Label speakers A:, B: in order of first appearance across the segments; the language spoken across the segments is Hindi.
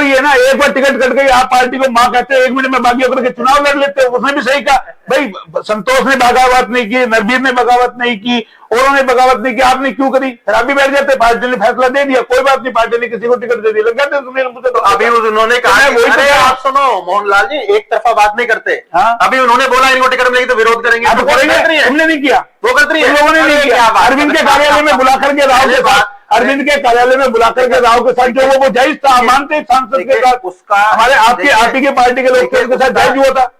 A: ही है ना, एक बार टिकट कट गई, आप पार्टी को मां कहते हो, 1 मिनट में बागी होकर के चुनाव लड़ लेते हो। उसने भी सही कहा भाई, संतोष ने बगावत नहीं की, नरवीर ने बगावत नहीं की, औरों ने बगावत नहीं की, आपने क्यों करी? फिर आप भी बैठ जाते, पार्टी ने फैसला दे दिया, कोई बात नहीं, पार्टी ने किसी को टिकट दे दिया, लग जाते सुनील मुझे।
B: तो अभी उन्होंने कहा, वही तो आप सुनो मोहनलाल जी, एक तरफा बात नहीं करते।
A: हाँ?
B: अभी उन्होंने बोला इनको टिकट मिलेगी तो विरोध करेंगे,
A: तो करेंगे, हमने नहीं किया,
B: वो करती है,
A: लोगों ने नहीं किया। अरविंद के कार्यालय में बुला करके राहुल के साथ, अरविंद के कार्यालय में बुला करके राहुल के साथ जो वो जायज था, मानते सांसद के साथ, उसका हमारे आपकी के पार्टी के लोग के साथ जायज हुआ था।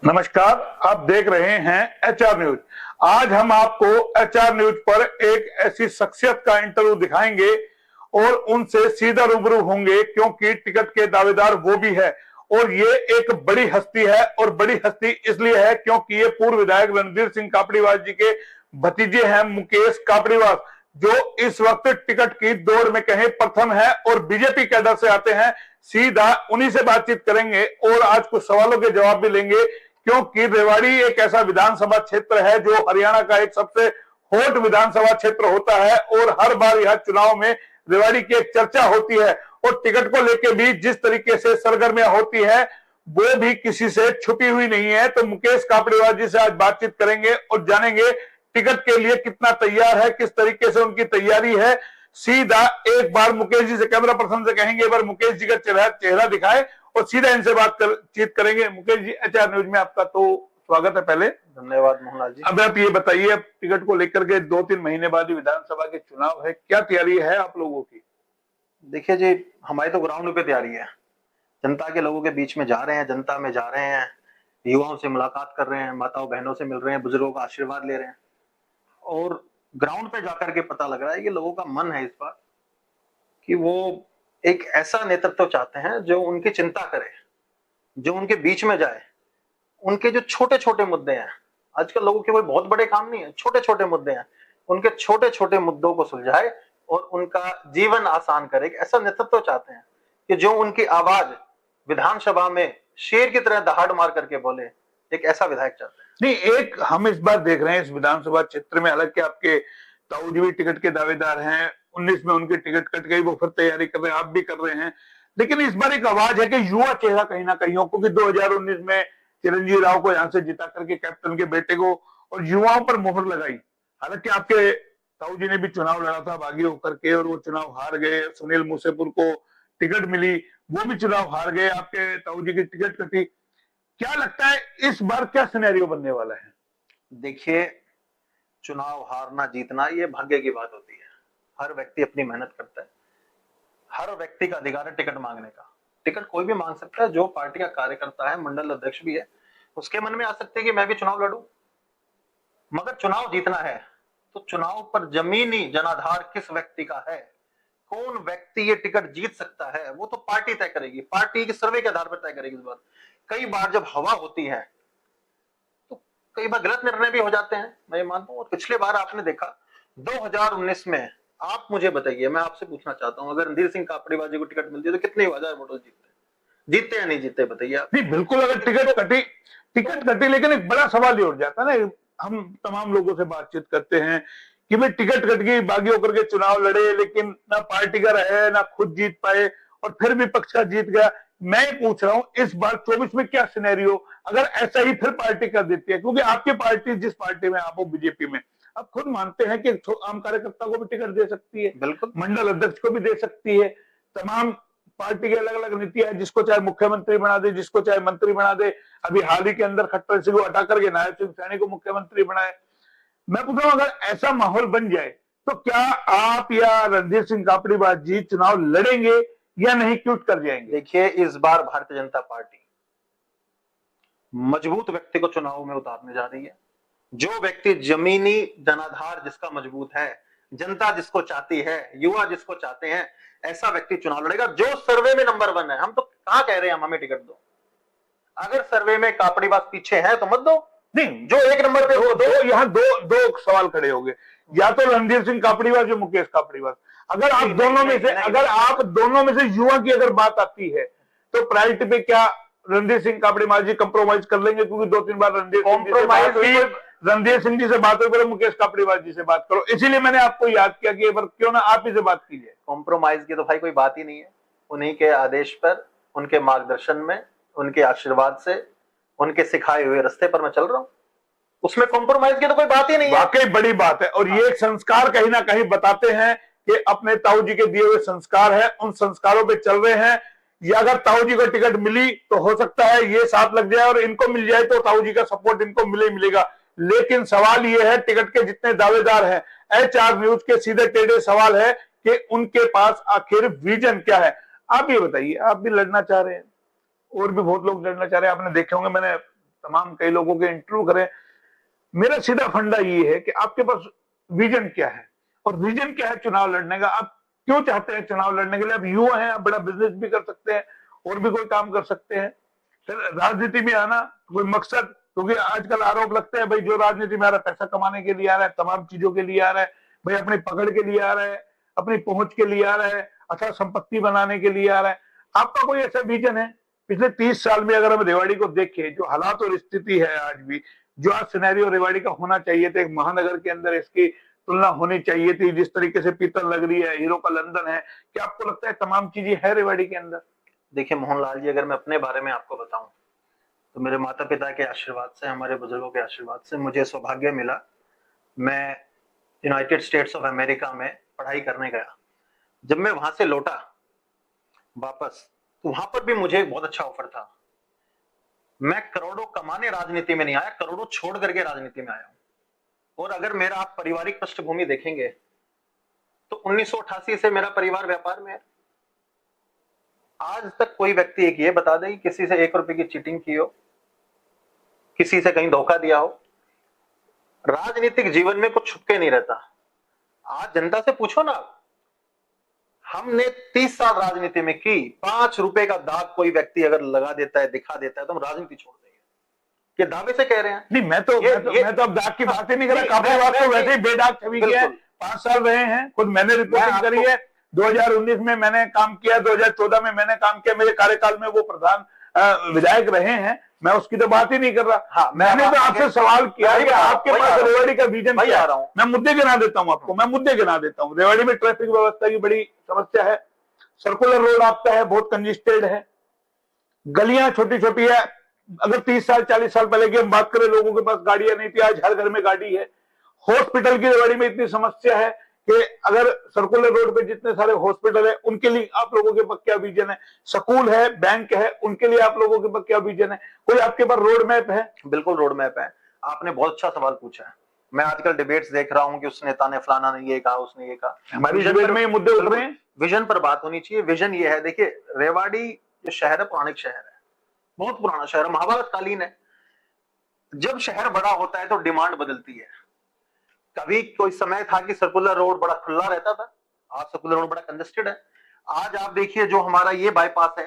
A: नमस्कार, आप देख रहे हैं HR न्यूज। आज हम आपको HR न्यूज पर एक ऐसी शख्सियत का इंटरव्यू दिखाएंगे और उनसे सीधा रूबरू होंगे, क्योंकि टिकट के दावेदार वो भी है और ये एक बड़ी हस्ती है। और बड़ी हस्ती इसलिए है क्योंकि ये पूर्व विधायक रणधीर सिंह कापड़ीवास जी के भतीजे हैं, मुकेश कापड़ीवास, जो इस वक्त टिकट की दौड़ में कहीं प्रथम है और बीजेपी कैडर से आते हैं। सीधा उन्हीं से बातचीत करेंगे और आज कुछ सवालों के जवाब भी लेंगे, क्योंकि रेवाड़ी एक ऐसा विधानसभा क्षेत्र है जो हरियाणा का एक सबसे हॉट विधानसभा क्षेत्र होता है और हर बार यह चुनाव में रेवाड़ी की एक चर्चा होती है और टिकट को लेकर भी जिस तरीके से सरगर्मियां होती है वो भी किसी से छुपी हुई नहीं है। तो मुकेश कापड़ीवास जी से आज बातचीत करेंगे और जानेंगे टिकट के लिए कितना तैयार है, किस तरीके से उनकी तैयारी है। सीधा एक बार मुकेश जी से, कैमरा पर्सन से कहेंगे एक बार मुकेश जी का चेहरा दिखाए और सीधा इनसे बातचीत करेंगे। मुकेश जी, HR न्यूज में आपका तो स्वागत है। पहले
B: धन्यवाद मोहनलाल जी।
A: अब आप ये बताइए, अब टिकट को लेकर के 2-3 महीने बाद विधानसभा के चुनाव है, क्या तैयारी है आप लोगों की?
B: देखिए जी, हमारी तो ग्राउंड पे तैयारी है, जनता के लोगों के बीच में जा रहे हैं, जनता में जा रहे हैं, युवाओं से मुलाकात कर रहे हैं, माताओं बहनों से मिल रहे हैं, बुजुर्गों का आशीर्वाद ले रहे हैं और ग्राउंड पे जाकर के पता लग रहा है कि लोगों का मन है इस बार कि वो एक ऐसा नेतृत्व चाहते हैं जो उनकी चिंता करे, जो उनके बीच में जाए, उनके जो छोटे छोटे मुद्दे हैं, आजकल लोगों के कोई बहुत बड़े काम नहीं है, छोटे छोटे मुद्दे हैं, उनके छोटे छोटे मुद्दों को सुलझाए और उनका जीवन आसान करे। ऐसा नेतृत्व चाहते हैं कि जो उनकी आवाज विधानसभा में शेर की तरह दहाड़ मार करके बोले, एक ऐसा विधायक चाहते हैं।
A: नहीं, एक हम इस बार देख रहे हैं इस विधानसभा क्षेत्र में, हालांकि आपके ताऊ जी भी टिकट के दावेदार हैं, 19 में उनकी टिकट कट गई, वो फिर तैयारी कर रहे हैं, आप भी कर रहे हैं, लेकिन इस बार एक आवाज है कि युवा चेहरा कहीं ना कहीं हो, क्योंकि 2019 में चिरंजीवी राव को यहां से जिता करके कैप्टन के बेटे को और युवाओं पर मोहर लगाई। हालांकि आपके ताऊ जी ने भी चुनाव लड़ा था बागी होकर के और वो चुनाव हार गए। सुनील मूसेपुर को टिकट मिली, वो भी चुनाव हार गए, आपके ताऊ जी की टिकट कटी। क्या लगता है इस बार क्या सिनेरियो बनने वाला है?
B: देखिए, चुनाव हारना जीतना ये भाग्य की बात होती है, हर व्यक्ति अपनी मेहनत करता है, हर व्यक्ति का अधिकार है टिकट मांगने का। टिकट कोई भी मांग सकता है, जो पार्टी का कार्यकर्ता है, मंडल अध्यक्ष भी है, उसके मन में आ सकते हैं कि मैं भी चुनाव लड़ूं। मगर चुनाव जीतना है तो चुनाव पर जमीनी जनाधार किस व्यक्ति का है, कौन व्यक्ति ये टिकट जीत सकता है, वो तो पार्टी तय करेगी, पार्टी के सर्वे के आधार पर तय करेगी इस बार। कई बार जब हवा होती है तो कई बार गलत निर्णय भी हो जाते हैं, मैं मानता हूं। और पिछले बार आपने देखा 2019 में, आप मुझे बताइए, मैं आपसे पूछना चाहता हूं, अगर रणधीर सिंह कापड़ीवास जी को टिकट मिलती है तो कितने हजार वोटों जीतते या नहीं जीतते, बताइए आप।
A: नहीं, बिल्कुल, अगर टिकट कटी, लेकिन एक बड़ा सवाल ये उठ जाता है ना, हम तमाम लोगों से बातचीत करते हैं कि भाई टिकट कट गई, बागी होकर के चुनाव लड़े, लेकिन ना पार्टी का रहे, ना खुद जीत पाए और फिर विपक्ष का जीत गया। मैं पूछ रहा हूं इस बार 24 में क्या सिनेरियो, अगर ऐसा ही फिर पार्टी कर देती है, क्योंकि आपकी पार्टी जिस पार्टी में आप हो, बीजेपी में, आप खुद मानते हैं कि आम कार्यकर्ता को भी टिकट दे सकती है,
B: बिल्कुल,
A: मंडल अध्यक्ष को भी दे सकती है, तमाम पार्टी की अलग अलग नीतियां है, जिसको चाहे मुख्यमंत्री बना दे, जिसको चाहे मंत्री बना दे। अभी हाल ही के अंदर खट्टर सिंह को हटा करके नायब सिंह सैनी को मुख्यमंत्री बनाए। मैं पूछ रहा हूं, अगर ऐसा माहौल बन जाए तो क्या आप या रणधीर सिंह कापड़ीवास जी चुनाव लड़ेंगे या नहीं, क्यूट कर जाएंगे?
B: देखिए, इस बार भारतीय जनता पार्टी मजबूत व्यक्ति को चुनाव में उतारने जा रही है। जो व्यक्ति जमीनी जनाधार जिसका मजबूत है, जनता जिसको चाहती है, युवा जिसको चाहते हैं, ऐसा व्यक्ति चुनाव लड़ेगा। जो सर्वे में नंबर 1 है, हम तो कहां कह रहे हैं हम हमें टिकट दो, अगर सर्वे में कापड़ीवास पीछे है तो मत दो।
A: नहीं,
B: जो 1 नंबर पे हो दो।
A: यहाँ दो सवाल खड़े हो गए, या तो रणधीर सिंह कापड़ीवास या मुकेश कापड़ीवास। अगर आप दोनों में से युवा की अगर बात आती है तो प्रायोरिटी पे क्या रणधीर सिंह कापड़ीवास जी कंप्रोमाइज कर लेंगे? क्योंकि 2-3 बार रणधीर सिंह जी से बात हुई, मुकेश कापड़ीवास जी से बात करो, इसीलिए मैंने आपको याद किया कि एक बार क्यों ना आप ही से बात कीजिए।
B: कॉम्प्रोमाइज की तो भाई कोई बात ही नहीं है। उन्हीं के आदेश पर, उनके मार्गदर्शन में, उनके आशीर्वाद से, उनके सिखाए हुए रास्ते पर मैं चल रहा हूं। उसमें कॉम्प्रोमाइज की तो कोई बात ही नहीं है।
A: वाकई बड़ी बात है। और ये एक संस्कार कहीं ना कहीं बताते हैं कि अपने ताऊ जी के दिए हुए संस्कार है, उन संस्कारों पे चल रहे हैं। या अगर ताऊ जी को टिकट मिली तो हो सकता है ये साथ लग जाए, और इनको मिल जाए तो ताऊ जी का सपोर्ट इनको मिलेगा। लेकिन सवाल ये है, टिकट के जितने दावेदार हैं, HR न्यूज के सीधे टेढ़े सवाल है कि उनके पास आखिर विजन क्या है। आप ये बताइए, आप भी लड़ना चाह रहे हैं, और भी बहुत लोग लड़ना चाह रहे हैं। आपने देखे होंगे, मैंने तमाम कई लोगों के इंटरव्यू करे। मेरा सीधा फंडा ये है कि आपके पास विजन क्या है, और विजन क्या है चुनाव लड़ने का। आप क्यों चाहते हैं चुनाव लड़ने के लिए? आप युवा हैं, आप बड़ा बिजनेस भी कर सकते हैं, और भी कोई काम कर सकते हैं। फिर राजनीति में आना कोई मकसद, क्योंकि आजकल आरोप लगता है भाई जो राजनीति में आ रहा है पैसा कमाने के लिए आ रहा है, तमाम चीजों के लिए आ रहा है, भाई अपनी पकड़ के लिए आ रहा है, अपनी पहुंच के लिए आ रहा है, अच्छा संपत्ति बनाने के लिए आ रहा है। आपका कोई ऐसा विजन है? पिछले 30 साल में अगर हम रेवाड़ी को देखें, जो हालात और स्थिति है आज भी, जो आज सिनेरियो रेवाड़ी का होना चाहिए था, एक महानगर के अंदर इसकी तुलना होनी चाहिए थी, जिस तरीके से पीतल लग रही है, हीरो का लंदन है, क्या आपको लगता है तमाम चीजें है रेवाड़ी के अंदर?
B: देखिए मोहनलाल जी, अगर मैं अपने बारे में आपको बताऊं तो मेरे माता पिता के आशीर्वाद से, हमारे बुजुर्गों के आशीर्वाद से मुझे सौभाग्य मिला। मैं यूनाइटेड स्टेट्स ऑफ अमेरिका में पढ़ाई करने गया। जब मैं वहां से लौटा वापस, तो वहां पर भी मुझे एक बहुत अच्छा ऑफर था। मैं करोड़ों कमाने राजनीति में नहीं आया, करोड़ों छोड़ करके राजनीति में आया हूं। और अगर मेरा आप पारिवारिक पृष्ठभूमि देखेंगे तो 1988 से मेरा परिवार व्यापार में है। आज तक कोई व्यक्ति एक ये बता दे कि किसी से 1 रुपए की चीटिंग की हो, किसी से कहीं धोखा दिया हो। राजनीतिक जीवन में कुछ छुपके नहीं रहता। आज जनता से पूछो ना, हमने 30 साल राजनीति में की, 5 रुपए का दाग कोई व्यक्ति अगर लगा देता है, दिखा देता है, तो हम राजनीति छोड़ देंगे। ये दावे से कह रहे हैं?
A: नहीं, मैं तो अब दाग की बात ही नहीं कर रहा। काफी बात तो वैसे ही बेदाग छवि की है। 5 साल रहे हैं, खुद मैंने रिपोर्टिंग करी है। 2019 में मैंने काम किया, 2014 में मैंने काम किया, मेरे कार्यकाल में वो प्रधान विधायक रहे हैं। मैं उसकी तो बात ही नहीं कर रहा।
B: हाँ,
A: मैंने तो आपसे सवाल किया कि आपके पास रेवाड़ी का विजन क्या है। मैं मुद्दे गिना देता हूं आपको, मैं मुद्दे गिना देता हूं। रेवाड़ी में ट्रैफिक व्यवस्था की बड़ी समस्या है। सर्कुलर रोड आपका है, बहुत कंजेस्टेड है। गलियां छोटी छोटी है। अगर 30 साल 40 साल पहले की हम बात करें, लोगों के पास गाड़ियां नहीं थी, आज हर घर में गाड़ी है। हॉस्पिटल की रेवाड़ी में इतनी समस्या है कि अगर सर्कुलर रोड पे जितने सारे हॉस्पिटल है, उनके लिए आप लोगों के पास क्या विजन है? स्कूल है, बैंक है, उनके लिए आप लोगों के पास क्या विजन है? कोई आपके पास रोड मैप है?
B: बिल्कुल रोड मैप है। आपने बहुत अच्छा सवाल पूछा है। मैं आजकल डिबेट्स देख रहा हूं कि उस नेता ने फलाना ने ये कहा, उसने ये कहा।
A: हमारी डिबेट में ये मुद्दे उठ रहे हैं।
B: विजन पर बात होनी चाहिए। विजन ये है, देखिए रेवाड़ी जो शहर है, पौराणिक शहर है, बहुत पुराना शहर है, महाभारत कालीन है। जब शहर बड़ा होता है तो डिमांड बदलती है। कभी कोई समय था कि सर्कुलर रोड बड़ा खुला रहता था, आज सर्कुलर रोड बड़ा कंजेस्टेड है। आज आप देखिए जो हमारा ये बाईपास है,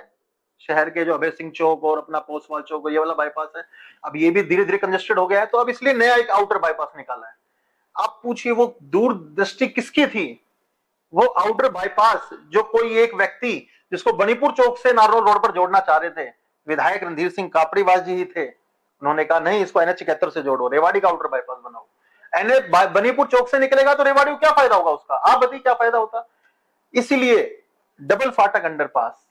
B: शहर के जो अभय सिंह चौक और अपना पोस्टवाल चौक, ये वाला बाईपास है, अब ये भी धीरे धीरे कंजेस्टेड हो गया है। तो अब इसलिए नया एक आउटर बाईपास निकाला है। आप पूछिए वो दूरदृष्टि किसकी थी? वो आउटर बाईपास जो कोई एक व्यक्ति जिसको बनीपुर चौक से नारोल रोड पर जोड़ना चाह रहे थे, विधायक रणधीर सिंह कापड़ीवास जी ही थे। उन्होंने कहा नहीं, इसको NH 71 से जोड़ो, रेवाड़ी का आउटर बाईपास बनाओ। बनीपुर चौक से निकलेगा तो रेवाड़ी को क्या फायदा होगा उसका? आप बताइए क्या फायदा होता? इसीलिए डबल फाटक अंडरपास,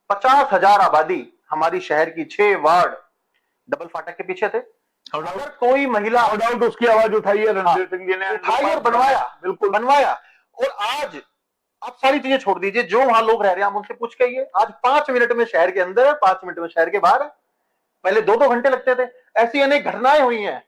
B: 50,000 आबादी हमारी शहर की 6 वार्ड डबल फाटक के पीछे थे। अगर कोई महिला
A: उसकी आवाज उठाई है रणधीर सिंह जी ने,
B: उठाई और बनवाया, बिल्कुल बनवाया। और आज आप सारी चीजें छोड़ दीजिए, जो वहां लोग रह रहे हैं आप उनसे पूछ के आइए, आज 5 मिनट में शहर के अंदर है, 5 मिनट में शहर के बाहर है। पहले 2-2 घंटे लगते थे। ऐसी अनेक घटनाएं हुई हैं,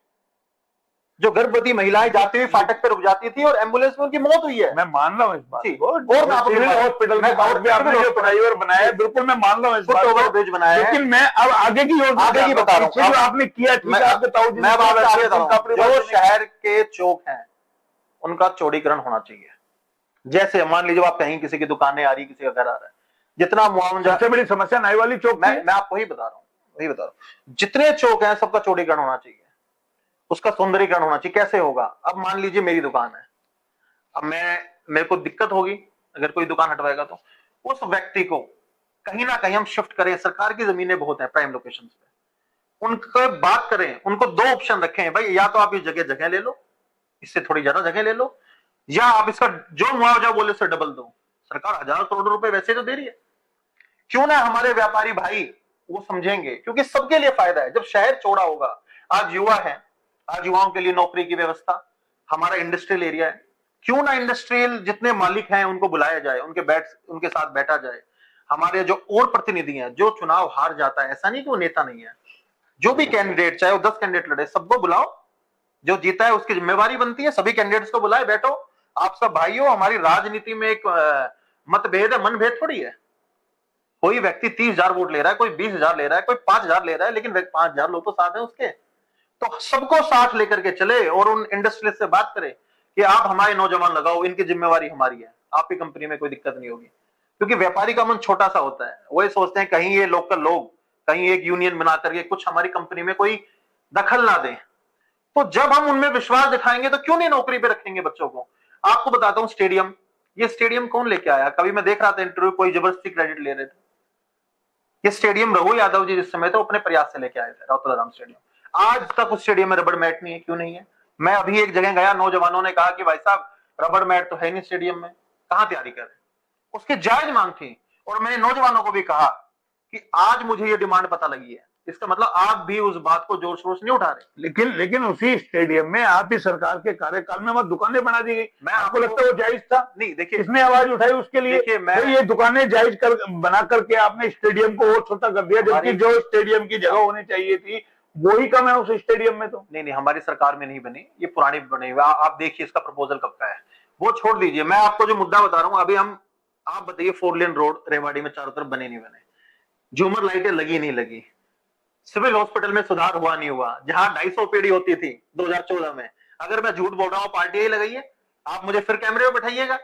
B: जो गर्भवती महिलाएं जाती हुई फाटक पे रुक जाती थी और एम्बुलेंस में उनकी मौत हुई है।
A: मैं मान रहा हूं इस बात को।
B: और
A: हॉस्पिटल में आपने जो फ्लाईओवर बनाया है, बिल्कुल मैं मान रहा हूं इस बात को,
B: ब्रिज बनाया है।
A: लेकिन मैं अब आगे की योजना
B: आगे की बता रहा हूं,
A: जो आपने किया। ठीक है, आपके ताऊ जी
B: मैं बात आगे बता रहा हूं। जो शहर के चौक हैं उनका चौड़ीकरण होना चाहिए। जैसे मान लीजिए आप कहीं किसी की दुकानें आ रही, किसी का घर आ रहा है, जितना मुआवजा,
A: सबसे बड़ी समस्या नाई वाली चौक,
B: मैं आपको वही बता रहा हूं। जितने चौक हैं सबका चौड़ीकरण होना चाहिए, उसका सौंदर्यीकरण होना चाहिए। कैसे होगा? अब मान लीजिए मेरी दुकान है, अब मेरे को दिक्कत होगी अगर कोई दुकान हटवाएगा, तो उस व्यक्ति को कहीं ना कहीं हम शिफ्ट करें। सरकार की जमीनें बहुत हैं प्राइम लोकेशंस पे, उनका बात करें, उनको 2 ऑप्शन रखें, भाई या तो आप इस जगह ले लो, इससे थोड़ी ज्यादा जगह ले लो, या आप इसका जो मुआवजा बोले उससे डबल दो। सरकार हजारों करोड़ रुपए वैसे तो दे रही है, क्यों ना हमारे व्यापारी भाई वो समझेंगे, क्योंकि सबके लिए फायदा है। जब शहर चौड़ा होगा, आज युवा है, आज युवाओं के लिए नौकरी की व्यवस्था, हमारा इंडस्ट्रियल एरिया है, क्यों ना इंडस्ट्रियल जितने मालिक हैं उनको बुलाया जाए, उनके साथ बैठा जाए। हमारे जो और प्रतिनिधि हैं, जो चुनाव हार जाता है, ऐसा नहीं कि वो नेता नहीं है, जो भी कैंडिडेट, चाहे वो 10 कैंडिडेट लड़े, सबको बुलाओ, जो जीता है उसकी जिम्मेवारी बनती है, सभी कैंडिडेट्स को बुलाए, बैठो, आप सब भाई हो। हमारी राजनीति में एक मतभेद है, मनभेद थोड़ी है। कोई व्यक्ति 30,000 वोट ले रहा है, कोई 20,000 ले रहा है, कोई 5,000 ले रहा है, लेकिन 5,000 लोग तो साथ हैं उसके, तो सबको साथ लेकर के चले और उन इंडस्ट्रियलिस्ट से बात करें कि आप हमारे नौजवान लगाओ, इनकी जिम्मेवारी हमारी है, आपकी कंपनी में कोई दिक्कत नहीं होगी। क्योंकि व्यापारी का मन छोटा सा होता है, वो ये सोचते हैं कहीं ये लोकल लोग कहीं एक यूनियन बना करके कुछ हमारी कंपनी में कोई दखल ना दें। तो जब हम उनमें विश्वास दिखाएंगे तो क्यों नहीं नौकरी पे रखेंगे बच्चों को। आपको बताता हूं, स्टेडियम, ये स्टेडियम कौन लेके आया? कभी मैं देख रहा था इंटरव्यू, कोई जबरदस्ती क्रेडिट ले रहे थे। ये स्टेडियम रघु यादव जी जिस समय थे अपने प्रयास से लेके आए थे, राउतराम स्टेडियम। आज तक उस स्टेडियम में रबड़ मैट नहीं है, क्यों नहीं है? मैं अभी एक जगह गया, नौजवानों ने कहा कि भाई साहब रबड़ मैट तो है नहीं स्टेडियम में, कहां तैयारी कर रहे? उसकी जायज मांग थी, और मैंने नौजवानों को भी कहा कि आज मुझे ये डिमांड पता लगी है, इसका मतलब आप भी उस बात को जोर शोर से नहीं उठा रहे।
A: लेकिन उसी स्टेडियम में आप ही सरकार के कार्यकाल में वहां दुकानें बना दी गई, मैं आपको लगता है वो जायज था?
B: नहीं, देखिए
A: किसने आवाज उठाई उसके लिए? तो ये दुकानें जायज बना करके आपने स्टेडियम को और छोटा कर दिया, जबकि जो स्टेडियम की जगह होनी चाहिए थी वो ही कम है उस स्टेडियम में। तो
B: नहीं, हमारी सरकार में नहीं बनी, ये पुरानी बनी हुई। आप देखिए इसका प्रपोजल कब का है, वो छोड़ दीजिए। मैं आपको जो मुद्दा बता रहा हूं अभी, आप बताइए 4 लेन रोड रेवाड़ी में चारों तरफ बने नहीं बने, झूमर लाइटें लगी नहीं लगी, सिविल हॉस्पिटल में सुधार हुआ नहीं हुआ, जहां 250 ओपीडी होती थी 2014 में। अगर मैं झूठ बोल रहा हूं, पार्टी ही लगाई है, आप मुझे फिर कैमरे में बैठाइएगा।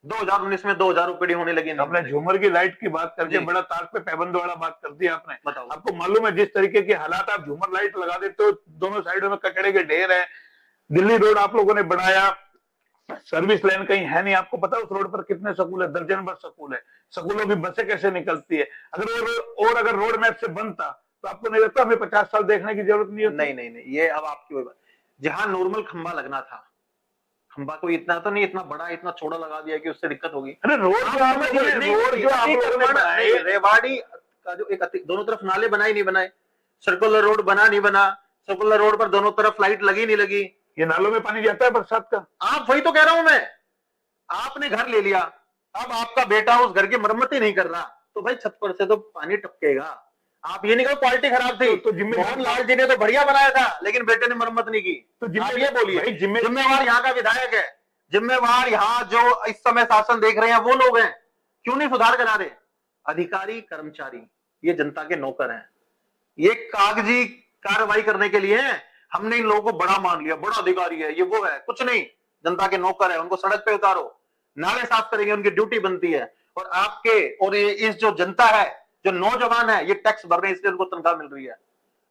B: 2019 में 2000 ओपीडी होने लगी।
A: आपने झूमर की लाइट की बात करके बड़ा तार पे पैबंद वाला बात कर दिया आपने।
B: बताओ,
A: आपको मालूम है जिस तरीके के हालात, आप झूमर लाइट लगा देते हो, दोनों साइडों में कचड़े के ढेर है। दिल्ली रोड आप लोगों ने बनाया, सर्विस लाइन कहीं है नहीं। आपको पता है उस रोड पर कितने स्कूल है? दर्जन भर स्कूल है। स्कूलों की बसें कैसे निकलती है? अगर रोड मैप से बनता तो आपको नहीं लगता हमें 50 साल देखने की जरूरत नहीं होती?
B: नहीं, ये अब आपकी वही बात। जहां नॉर्मल खंबा लगना था, खंबा कोई इतना तो नहीं, इतना बड़ा इतना चौड़ा लगा दिया कि उससे दिक्कत होगी।
A: अरे रोड
B: रेवाड़ी का जो एक दोनों तरफ नाले बनाए नहीं बनाए, सर्कुलर रोड बना नहीं बना, सर्कुलर रोड पर दोनोों तरफ लाइट लगी नहीं लगी,
A: ये नालों में पानी जाता है बरसात का।
B: आप वही तो कह रहा हूं मैं। आपने घर ले लिया, अब आपका बेटा उस घर की मरम्मत ही नहीं कर रहा, तो भाई छत पर से तो पानी टपकेगा। आप ये नहीं कहो क्वालिटी खराब थी, तो मोहन लाल जी ने तो बढ़िया बनाया था, लेकिन बेटे ने मरम्मत नहीं की। तो आप ये बोलिए जिम्मेवार यहाँ का विधायक है, जिम्मेवार यहाँ जो इस समय शासन देख रहे हैं वो लोग हैं, क्यों नहीं सुधार करा रहे? अधिकारी कर्मचारी ये जनता के नौकर हैं, ये कागजी कार्रवाई करने के लिए हैं। हमने इन लोगों को बड़ा मान लिया, बड़ा अधिकारी है, ये वो है, कुछ नहीं, जनता के नौकर है। उनको सड़क पे उतारो, नाले साफ करेंगे, उनकी ड्यूटी बनती है। और आपके और ये इस जो जनता है, जो नौजवान है, ये टैक्स भर रहे हैं, इसलिए उनको तनख्वाह मिल रही है।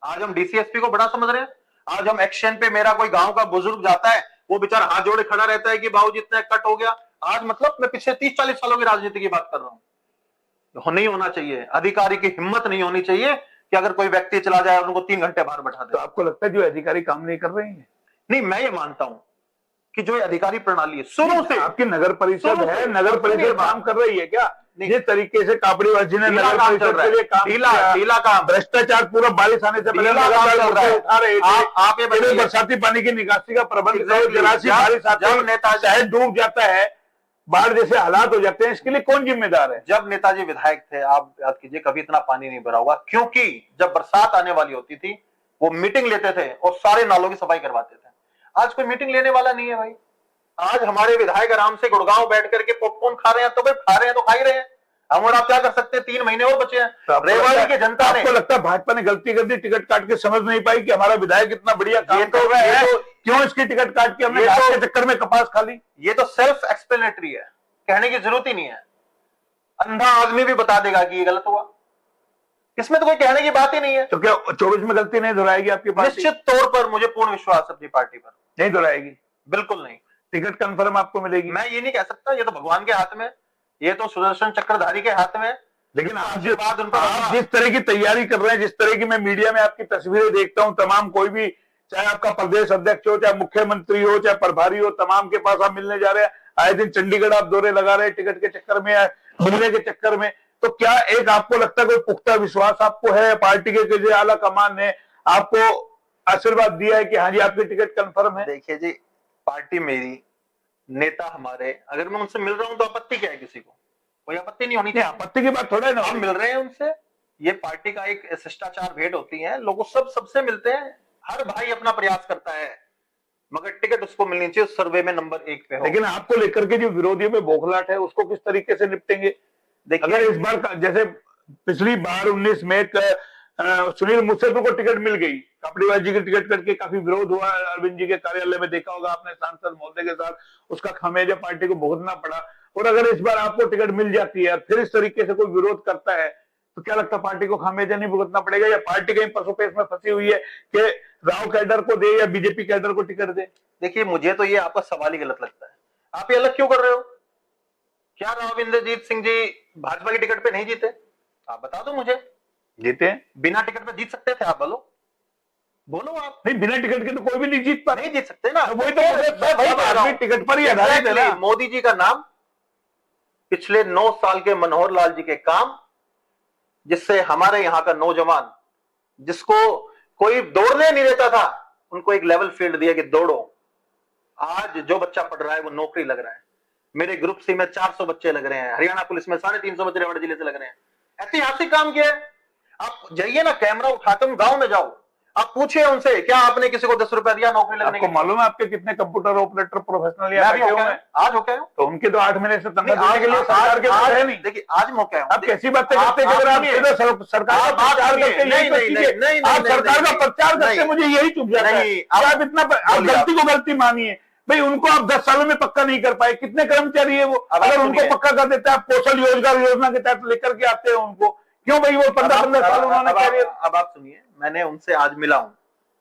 B: आज हम डीसीएसपी को बड़ा समझ रहे हैं। आज हम एक्शन पे, मेरा कोई गांव का बुजुर्ग जाता है, वो बेचारा हाथ जोड़े खड़ा रहता है कि बाबूजी इतना कट हो गया। आज मतलब मैं पिछले 30-40 सालों की राजनीति की बात कर रहा हूं। नहीं होना चाहिए, अधिकारी की हिम्मत नहीं होनी चाहिए कि अगर कोई व्यक्ति चला जाए उनको 3 घंटे बाहर बैठा दे।
A: तो आपको लगता है जो अधिकारी काम नहीं कर रहे हैं?
B: नहीं, मैं ये मानता हूं कि जो अधिकारी प्रणाली है शुरू से,
A: आपकी नगर परिषद है, नगर परिषद काम कर रही है क्या? जिस तरीके से काबड़ीवाजी ने नगर परिषद के लिए
B: ढीला काम,
A: भ्रष्टाचार पूरा बारिश आने से पहले उठा रहे थे।
B: आप ये
A: बरसाती पानी की निकासी का प्रबंध, बारिश आती है, शहर डूब जाता है, बाढ़ जैसे हालात हो जाते हैं, इसके लिए कौन जिम्मेदार है?
B: जब नेताजी विधायक थे, आप याद कीजिए, कभी इतना पानी नहीं भरा होगा, क्योंकि जब बरसात आने वाली होती थी वो मीटिंग लेते थे और सारे नालों की सफाई करवाते थे। आज कोई मीटिंग लेने वाला नहीं है भाई। आज हमारे विधायक आराम से गुड़गांव बैठ करके पॉपकॉर्न खा रहे हैं, तो भाई खा रहे हैं तो खा ही रहे हैं। हम और आप क्या कर सकते हैं? 3 महीने और बचे हैं। रेवाड़ी की जनता ने,
A: आपको लगता है भाजपा ने गलती कर दी, टिकट काट के समझ नहीं पाई कि हमारा विधायक इतना बढ़िया काम कर रहा है, क्यों इसकी टिकट काट के हमने के चक्कर में कपास खा ली? ये
B: तो सेल्फ एक्सप्लेनेटरी है, कहने की जरूरत ही नहीं है। अंधा आदमी भी बता देगा कि ये गलत हुआ, इसमें तो कोई कहने की बात ही नहीं है।
A: तो क्या 24 में गलती नहीं दोहराएगी आपकी पार्टी?
B: निश्चित तौर पर मुझे पूर्ण विश्वास अपनी पार्टी पर।
A: नहीं दोहराएगी?
B: बिल्कुल नहीं।
A: टिकट कंफर्म आपको मिलेगी?
B: मैं ये नहीं कह सकता, ये तो भगवान के हाथ में, ये तो सुदर्शन चक्रधारी के हाथ में।
A: लेकिन आप जिस तरह की तैयारी कर रहे हैं, जिस तरह की मैं मीडिया में आपकी तस्वीरें देखता हूं, तमाम कोई भी, चाहे आपका प्रदेश अध्यक्ष हो, चाहे मुख्यमंत्री हो, चाहे प्रभारी हो, तमाम के पास आप मिलने जा रहे हैं। आए दिन चंडीगढ़ आप दौरे लगा रहे टिकट के चक्कर में, मिलने के चक्कर में। तो क्या एक आपको लगता है कोई पुख्ता विश्वास आपको है, पार्टी के जो आला कमान ने आपको आशीर्वाद दिया है कि हाँ जी आपकी टिकट कंफर्म है?
B: देखिए जी, पार्टी मेरी, नेता हमारे, अगर मैं उनसे मिल रहा हूं तो आपत्ति क्या है? किसी को कोई आपत्ति नहीं होनी चाहिए।
A: आपत्ति की बात थोड़ा है ना,
B: हम मिल रहे हैं उनसे, ये पार्टी का एक शिष्टाचार भेंट होती है, लोग सबसे मिलते हैं, हर भाई अपना प्रयास करता है, मगर टिकट उसको मिलनी चाहिए सर्वे में नंबर 1 पे हो।
A: लेकिन आपको लेकर के जो विरोधियों में बौखलाहट है उसको किस तरीके से निपटेंगे? अगर इस बार जैसे पिछली बार 19 में सुनील मुसेफिर को टिकट मिल गई, कापड़ीवास जी की टिकट करके काफी विरोध हुआ अरविंद जी के कार्यालय में, देखा होगा आपने सांसद महोदय के साथ, उसका खामियाजा पार्टी को भुगतना पड़ा। और अगर इस बार आपको टिकट मिल जाती है फिर इस तरीके से कोई विरोध करता है तो क्या लगता है पार्टी को खामियाजा नहीं भुगतना पड़ेगा, या पार्टी कहीं पसोपेश में फंसी हुई है कि राव कैडर को दे या बीजेपी कैडर को टिकट दे?
B: देखिए, मुझे तो ये आपका सवाल ही गलत लगता है। आप ये अलग क्यों कर रहे हो? क्या राव इंद्रजीत सिंह जी भाजपा की टिकट पे नहीं जीते? आप बता दो मुझे।
A: जीते हैं,
B: बिना टिकट पे जीत सकते थे? आप बोलो आप।
A: नहीं, बिना टिकट के तो कोई भी नहीं जीत पा,
B: नहीं जीत सकते ना।
A: वही तो वही टिकट पर ही आधारित है ना।
B: मोदी जी का नाम, पिछले 9 साल के मनोहर लाल जी के काम, जिससे हमारे यहाँ का नौजवान जिसको कोई दौड़ने नहीं देता था, उनको एक लेवल फील्ड दिया कि दौड़ो। आज जो बच्चा पढ़ रहा है वो नौकरी लग रहा है। मेरे ग्रुप सी में 400 बच्चे लग रहे हैं, हरियाणा पुलिस में 350 बच्चे रेवाड़ी जिले से लग रहे हैं। ऐतिहासिक काम किया है। आप जाइए ना, कैमरा उठाकर गांव में जाओ, आप पूछिए उनसे, क्या आपने किसी को 10 रुपया दिया नौकरी लगने के?
A: आपको मालूम है आपके कितने कंप्यूटर ऑपरेटर प्रोफेशनल
B: आज हो गया,
A: तो उनके तो 8 महीने से तनख्वाह देने के लिए सरकार के पास है नहीं।
B: देखिए, आज मौका है।
A: आप कैसी बातें करते हैं? अगर आप सरकार का प्रचार करते हैं, आप सरकार का प्रचार करते, मुझे यही चुप जाता है। आप इतना गलती को गलती मानिए भाई, उनको आप 10 सालों में पक्का नहीं कर पाए, कितने कर्मचारी है वो? अगर उनको पक्का कर देते आप कौशल योजना के तहत लेकर के आते हैं उनको, क्यों भाई वो 15 साल उन्होंने कैरियर।
B: अब आप सुनिए, मैंने उनसे आज मिला हूं,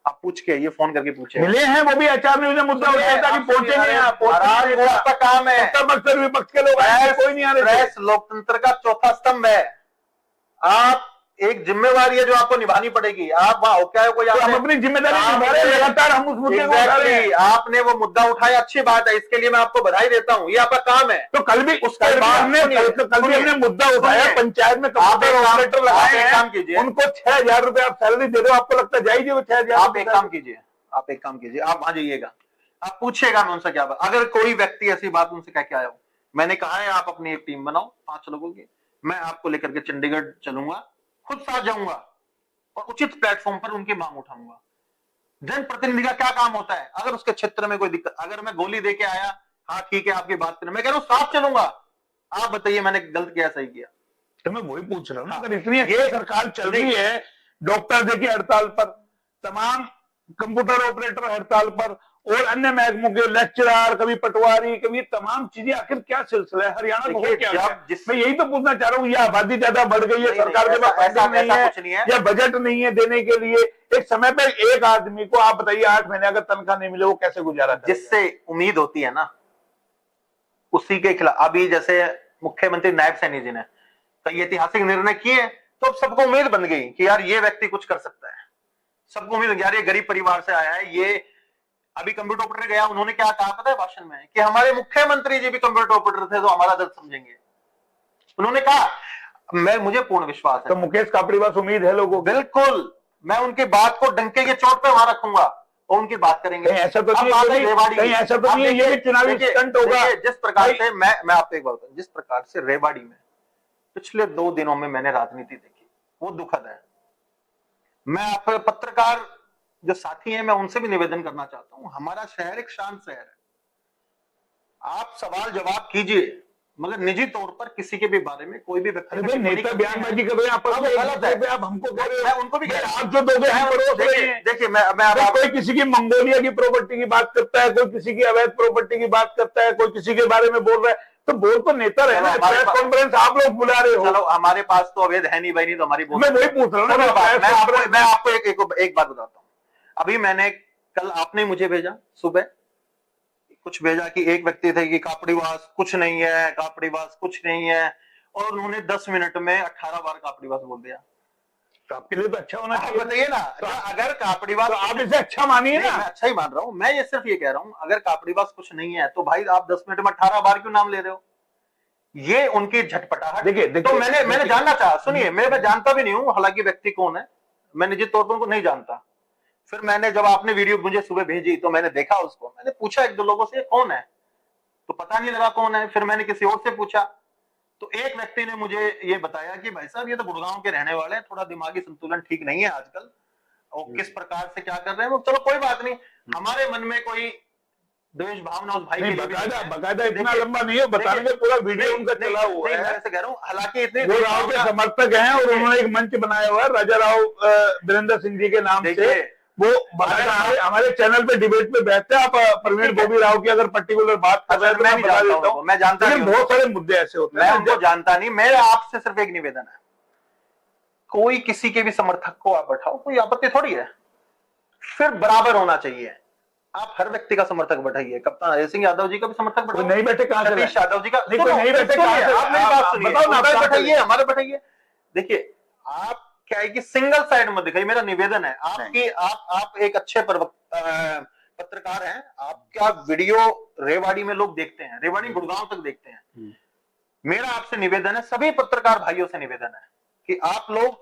B: आप पूछ के ये फोन करके पूछे
A: मिले हैं, वो भी आचार न्यूज में मुद्दा उठाया था कि पहुंचे नहीं,
B: आपका काम है।
A: विपक्ष के लोग आए, कोई नहीं आ रहे।
B: प्रेस लोकतंत्र का चौथा स्तंभ है। आप एक जिम्मेवारी है जो आपको निभानी पड़ेगी। आप वहां क्या है, कोई
A: हम अपनी जिम्मेदारी निभा रहे हैं लगातार, हम उस मुद्दे को उठा रहे हैं।
B: आपने वो मुद्दा उठाया, अच्छी बात है, इसके लिए मैं आपको बधाई देता हूं, ये आपका काम है।
A: तो कल भी हमने मुद्दा उठाया, पंचायत में कंप्यूटर ऑपरेटर लगाए हैं,
B: काम कीजिए,
A: उनको 6,000 रुपए आप सैलरी दे दो, आपको लगता है जाइए वो 6,000?
B: आप एक काम कीजिए, आप वहां जाइएगा, आप पूछिएगा मैं उनसे क्या बात। अगर कोई व्यक्ति ऐसी बात उनसे कह के आया हो, मैंने कहा है आप अपनी एक टीम बनाओ 5 लोगों की, मैं आपको लेकर के चंडीगढ़ चलूंगा, खुद साथ जाऊंगा और उचित प्लेटफॉर्म पर उनकी मांग उठाऊंगा। जनप्रतिनिधि का क्या काम होता है? अगर उसके क्षेत्र में कोई दिक्कत, अगर मैं गोली देके आया, हाँ ठीक है आपकी बात करें, मैं कह रहा हूं साथ चलूंगा, आप बताइए मैंने गलत किया सही किया?
A: तो मैं वही पूछ रहा हूँ ना, अगर इतनी ये सरकार चल रही है, डॉक्टर देखिए हड़ताल पर, तमाम कंप्यूटर ऑपरेटर हड़ताल पर, और अन्य महकमों के लेक्चरर, कभी पटवारी, कभी तमाम चीजें, आखिर क्या सिलसिला है? हरियाणा को क्या है? मैं यही तो पूछना चाह रहा हूँ, ये आबादी ज्यादा बढ़ गई है, सरकार के पास फंडिंग नहीं है या बजट नहीं है देने के लिए? एक समय पे एक आदमी को आप बताइए 8 महीने अगर तनख्वाह नहीं मिले वो कैसे गुजारा करेगा?
B: जिससे उम्मीद होती है ना, उसी के खिलाफ। अभी जैसे मुख्यमंत्री नायब सैनी जी ने कई ऐतिहासिक निर्णय किए, तो सबको उम्मीद बन गई कि यार ये व्यक्ति कुछ कर सकता है। सबको उम्मीद, यार ये गरीब परिवार से आया है। ये अभी कंप्यूटर ऑपरेटर गया, उन्होंने क्या कहा पता है भाषण में? कि हमारे मुख्यमंत्री जी भी कंप्यूटर ऑपरेटर थे तो हमारा दर्द समझेंगे। उन्होंने कहा, मुझे पूर्ण विश्वास है।
A: तो मुकेश कापड़ीवास उम्मीद है लोगों को?
B: बिल्कुल, मैं उनकी बात को डंके के चोट पे वहां रखूंगा और उनकी बात करेंगे।
A: ऐसा तो नहीं, ऐसा तो नहीं है ये भी चुनावी स्टंट होगा।
B: जिस प्रकार से मैं आपको एक बात बताऊं, जिस प्रकार से रेवाड़ी में पिछले 2 दिनों में मैंने राजनीति देखी, वो दुखद है। मैं आप पत्रकार जो साथी हैं, मैं उनसे भी निवेदन करना चाहता हूं, हमारा शहर एक शांत शहर है। आप सवाल जवाब कीजिए, मगर निजी तौर पर किसी के भी बारे में कोई भी व्यक्ति
A: नेता बयानबाजी कर रहे हैं, आप हमको कह रहे हो,
B: मैं उनको भी
A: आप जो दोगे हैं परोस रहे हैं।
B: देखिए, मैं
A: कोई किसी की मंगोलिया की प्रॉपर्टी की बात करता है, कोई किसी की अवैध प्रॉपर्टी की बात करता है, कोई किसी के बारे में बोल रहा है, तो बोल तो नेता रहे ना। प्रेस कॉन्फ्रेंस आप लोग बुला रहे हो।
B: चलो, हमारे पास तो अवैध है नहीं भाई, नहीं तो हमारी
A: मैं वही पूछ रहा हूँ।
B: मैं आपको एक बात बताता हूँ। अभी मैंने कल, आपने मुझे भेजा सुबह कुछ भेजा कि एक व्यक्ति थे कि कापड़ीवास कुछ नहीं है, कापड़ीवास कुछ नहीं है, और उन्होंने 10 मिनट में 18 बार कापड़ीवास बोल दिया।
A: तो आपके लिए तो अच्छा होना
B: आप
A: चाहिए।
B: बताइए ना, अगर कापड़ीवास,
A: तो आप इसे अच्छा मानिए ना।
B: मैं अच्छा ही मान रहा हूं, मैं ये सिर्फ ये कह रहा हूं, अगर कापड़ीवास कुछ नहीं है तो भाई आप 10 मिनट में 18 बार क्यों नाम ले रहे हो? ये उनकी झटपटाहट।
A: देखिए
B: तो मैंने जानना चाहा, सुनिए, मैं जानता भी नहीं हूं हालांकि व्यक्ति कौन है, मैं निश्चित तौर पर उनको नहीं जानता। फिर मैंने जब आपने वीडियो मुझे सुबह भेजी तो मैंने देखा उसको, मैंने पूछा एक दो लोगों से कौन है, तो पता नहीं लगा कौन है। फिर मैंने किसी और से पूछा तो एक व्यक्ति ने मुझे ये बताया कि भाई साहब ये तो गुड़गांव के रहने वाले हैं, थोड़ा दिमागी संतुलन ठीक नहीं है आजकल, और किस प्रकार से क्या कर रहे हैं वो, चलो कोई बात नहीं, हमारे मन में कोई द्वेष भावना उस भाई के लिए भी नहीं है।
A: बकायदा इतना लंबा नहीं है बताने में, पूरा वीडियो उनका चला हुआ है।
B: मैं ऐसे कह रहा हूं, हालांकि इतने
A: वो राव के समर्थक हैं और उन्होंने एक मंच बनाया हुआ है राजा राव वीरेंद्र सिंह जी के नाम से। वो हमारे चैनल पे डिबेट पे बैठते हैं। आप प्रवीण बोबी राव की अगर पर्टिकुलर बात कर रहे हैं तो मैं बता देता हूँ,
B: मैं जानता नहीं,
A: बहुत सारे मुद्दे ऐसे होते हैं,
B: मैं उनको जानता नहीं। मेरा आपसे सिर्फ एक निवेदन है, कोई किसी के भी समर्थक को आप बैठाओ, कोई आपत्ति थोड़ी है, फिर बराबर होना चाहिए। आप हर व्यक्ति का समर्थक बैठाइए, कप्तान अजय सिंह यादव जी का भी समर्थक बैठाइए,
A: नहीं बैठे कहां से,
B: सतीश यादव जी का
A: नहीं बैठे कहां से,
B: आप मेरी बात सुनिए, बैठाइए, हमारे बैठाइए। देखिए आप क्या है कि सिंगल साइड मत दिखाइए, मेरा निवेदन है आपकी, आप एक अच्छे पत्रकार हैं, आपका वीडियो रेवाड़ी में लोग देखते हैं, रेवाड़ी गुड़गांव तक देखते हैं। मेरा आपसे निवेदन है, सभी पत्रकार भाइयों से निवेदन है कि आप लोग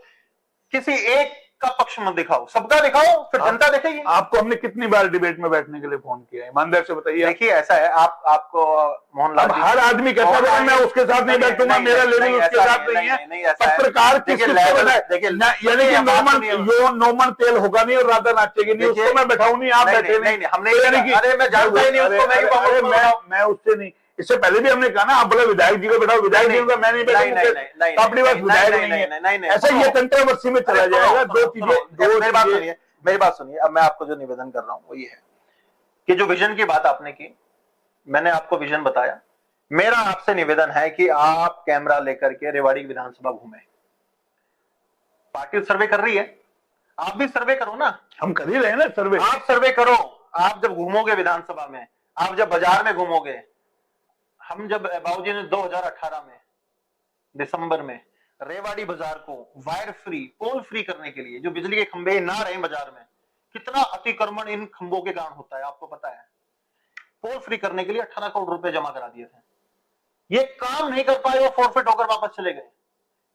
B: किसी एक का पक्ष मत दिखाओ, सबका दिखाओ, फिर जनता देखेगी।
A: आपको हमने कितनी बार डिबेट में बैठने के लिए फोन किया है, ईमानदार से बताइए।
B: देखिए ऐसा है, आपको मोहनलाल,
A: हर आदमी कहता है मैं उसके साथ नहीं बैठूंगा, मेरा लेवल उसके साथ नहीं है। पत्रकार किसको यानी कि नोमन तेल होगा नहीं और राधा नाचेगी नहीं, उसको मैं बैठाऊं नहीं, आप बैठे नहीं।
B: हमने मैं जानता ही नहीं उसको,
A: मैं उससे नहीं, इससे पहले भी हमने कहा ना, आप बोले विधायक जी को बैठाओ, विधायक जी मैं नहीं बैठूंगा, अपनी बात विधायक नहीं है, ऐसा ये कंट्रोवर्सी में चला जाएगा। दो चीजें,
B: मेरी बात सुनिए। अब मैं आपको जो निवेदन कर रहा हूं वो ये है कि जो विजन की बात आपने की, मैंने आपको विजन बताया। मेरा आपसे निवेदन है कि आप कैमरा लेकर के रेवाड़ी विधानसभा घूमे, पार्टी सर्वे कर रही है, आप भी सर्वे करो ना।
A: हम कर ही रहे हैं ना सर्वे,
B: आप सर्वे करो। आप जब घूमोगे विधानसभा में, आप जब बाजार में घूमोगे, हम जब बाबूजी ने 2018 में दिसंबर में रेवाड़ी बाजार को वायर फ्री, पोल फ्री करने के लिए, जो बिजली के खंभे ना रहे बाजार में, कितना अतिक्रमण इन खंभों के कारण होता है आपको पता है। पोल फ्री करने के लिए 18 करोड़ रुपए जमा करा दिए थे, ये काम नहीं कर पाए, वो फॉरफिट होकर वापस चले गए।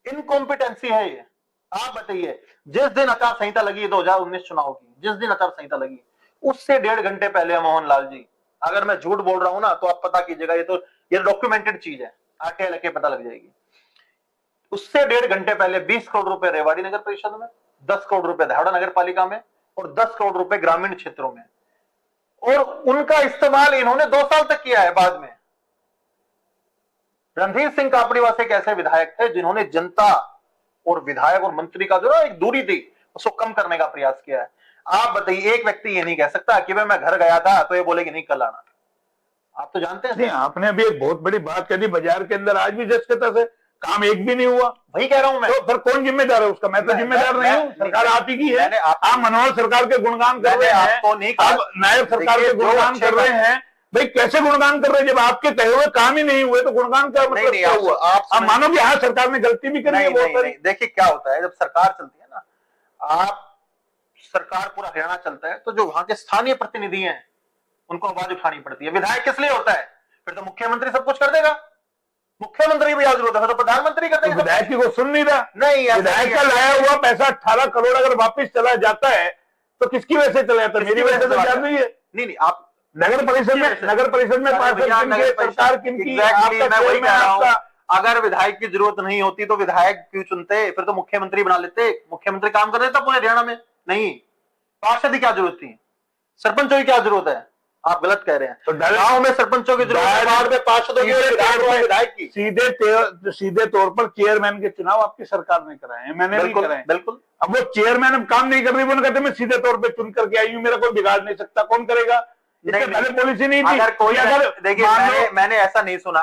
B: इनकॉम्पिटेंसी है ये। आप बताइए, जिस दिन आचार संहिता लगी 2019 चुनाव की, जिस दिन आचार संहिता लगी उससे 1.5 घंटे पहले मोहनलाल जी, अगर मैं झूठ बोल रहा हूं ना तो आप पता कीजिएगा, ये डॉक्यूमेंटेड चीज है, आके लगे पता लग जाएगी। उससे 1.5 घंटे पहले 20 करोड़ रुपए रेवाड़ी नगर परिषद में, 10 करोड़ रुपए धावड़ा नगर पालिका में और 10 करोड़ रुपए ग्रामीण क्षेत्रों में, और उनका इस्तेमाल इन्होंने 2 साल तक किया है। बाद में रणधीर सिंह कापड़ीवास एक ऐसे विधायक थे जिन्होंने जनता और विधायक और मंत्री का जो एक दूरी थी उसको कम करने का प्रयास किया है। आप बताइए, एक व्यक्ति ये नहीं कह सकता कि मैं घर गया था तो ये बोले कि नहीं कल आना। आप तो जानते हैं।
A: नहीं, आपने अभी एक बहुत बड़ी बात कही, बाजार के अंदर आज भी जसकता से काम एक भी नहीं हुआ।
B: वही कह रहा हूं मैं।
A: तो फिर कौन जिम्मेदार है उसका? मैं तो जिम्मेदार नहीं हूं, सरकार आप ही की है। आप मनोहर सरकार के गुणगान कर रहे हैं, आप नायब सरकार के गुणगान कर रहे हैं। भाई कैसे गुणगान कर रहे हैं जब आपके कहे हुए काम ही नहीं हुए? तो गुणगान का मतलब क्या हुआ? आप मानो कि हाँ सरकार ने गलती भी करी है।
B: देखिए क्या होता है, जब सरकार चलती है ना, आप सरकार पूरा हरियाणा चलता है, तो जो वहां के स्थानीय प्रतिनिधि हैं उनको आवाज उठानी पड़ती है। विधायक किस लिए होता है? फिर तो मुख्यमंत्री सब कुछ कर देगा, मुख्यमंत्री भी जरूरत है तो प्रधानमंत्री कर देगा।
A: विधायक की को सुन नहीं रहा।
B: नहीं,
A: विधायक का लाया हुआ पैसा 18 करोड़ अगर वापस चला जाता है तो किसकी वजह से चला जाता है? मेरी वजह से तो जाता नहीं है।
B: नहीं, आप
A: नगर परिषद में सरकार किनकी?
B: मैं वही कह रहा हूं, अगर विधायक की जरूरत नहीं होती तो विधायक क्यों चुनते? फिर तो मुख्यमंत्री बना लेते, मुख्यमंत्री काम कर देता पूरे हरियाणा में। नहीं, पार्षद की क्या जरूरत थी? सरपंचों की क्या जरूरत है? आप गलत कह रहे हैं। तो गांव में सरपंचों की जरूरत है, बाद में पार्षदों की, विधायक की।
A: सीधे तौर पर चेयरमैन के चुनाव आपकी सरकार ने कराए हैं, मैंने नहीं कराए।
B: बिल्कुल।
A: अब वो चेयरमैन अब काम नहीं कर रही, वो कहते मैं सीधे तौर पर चुन करके आई हूँ, मेरा कोई बिगाड़ नहीं सकता। कौन करेगा? पहले पॉलिसी नहीं थी।
B: देखिए, मैंने ऐसा नहीं सुना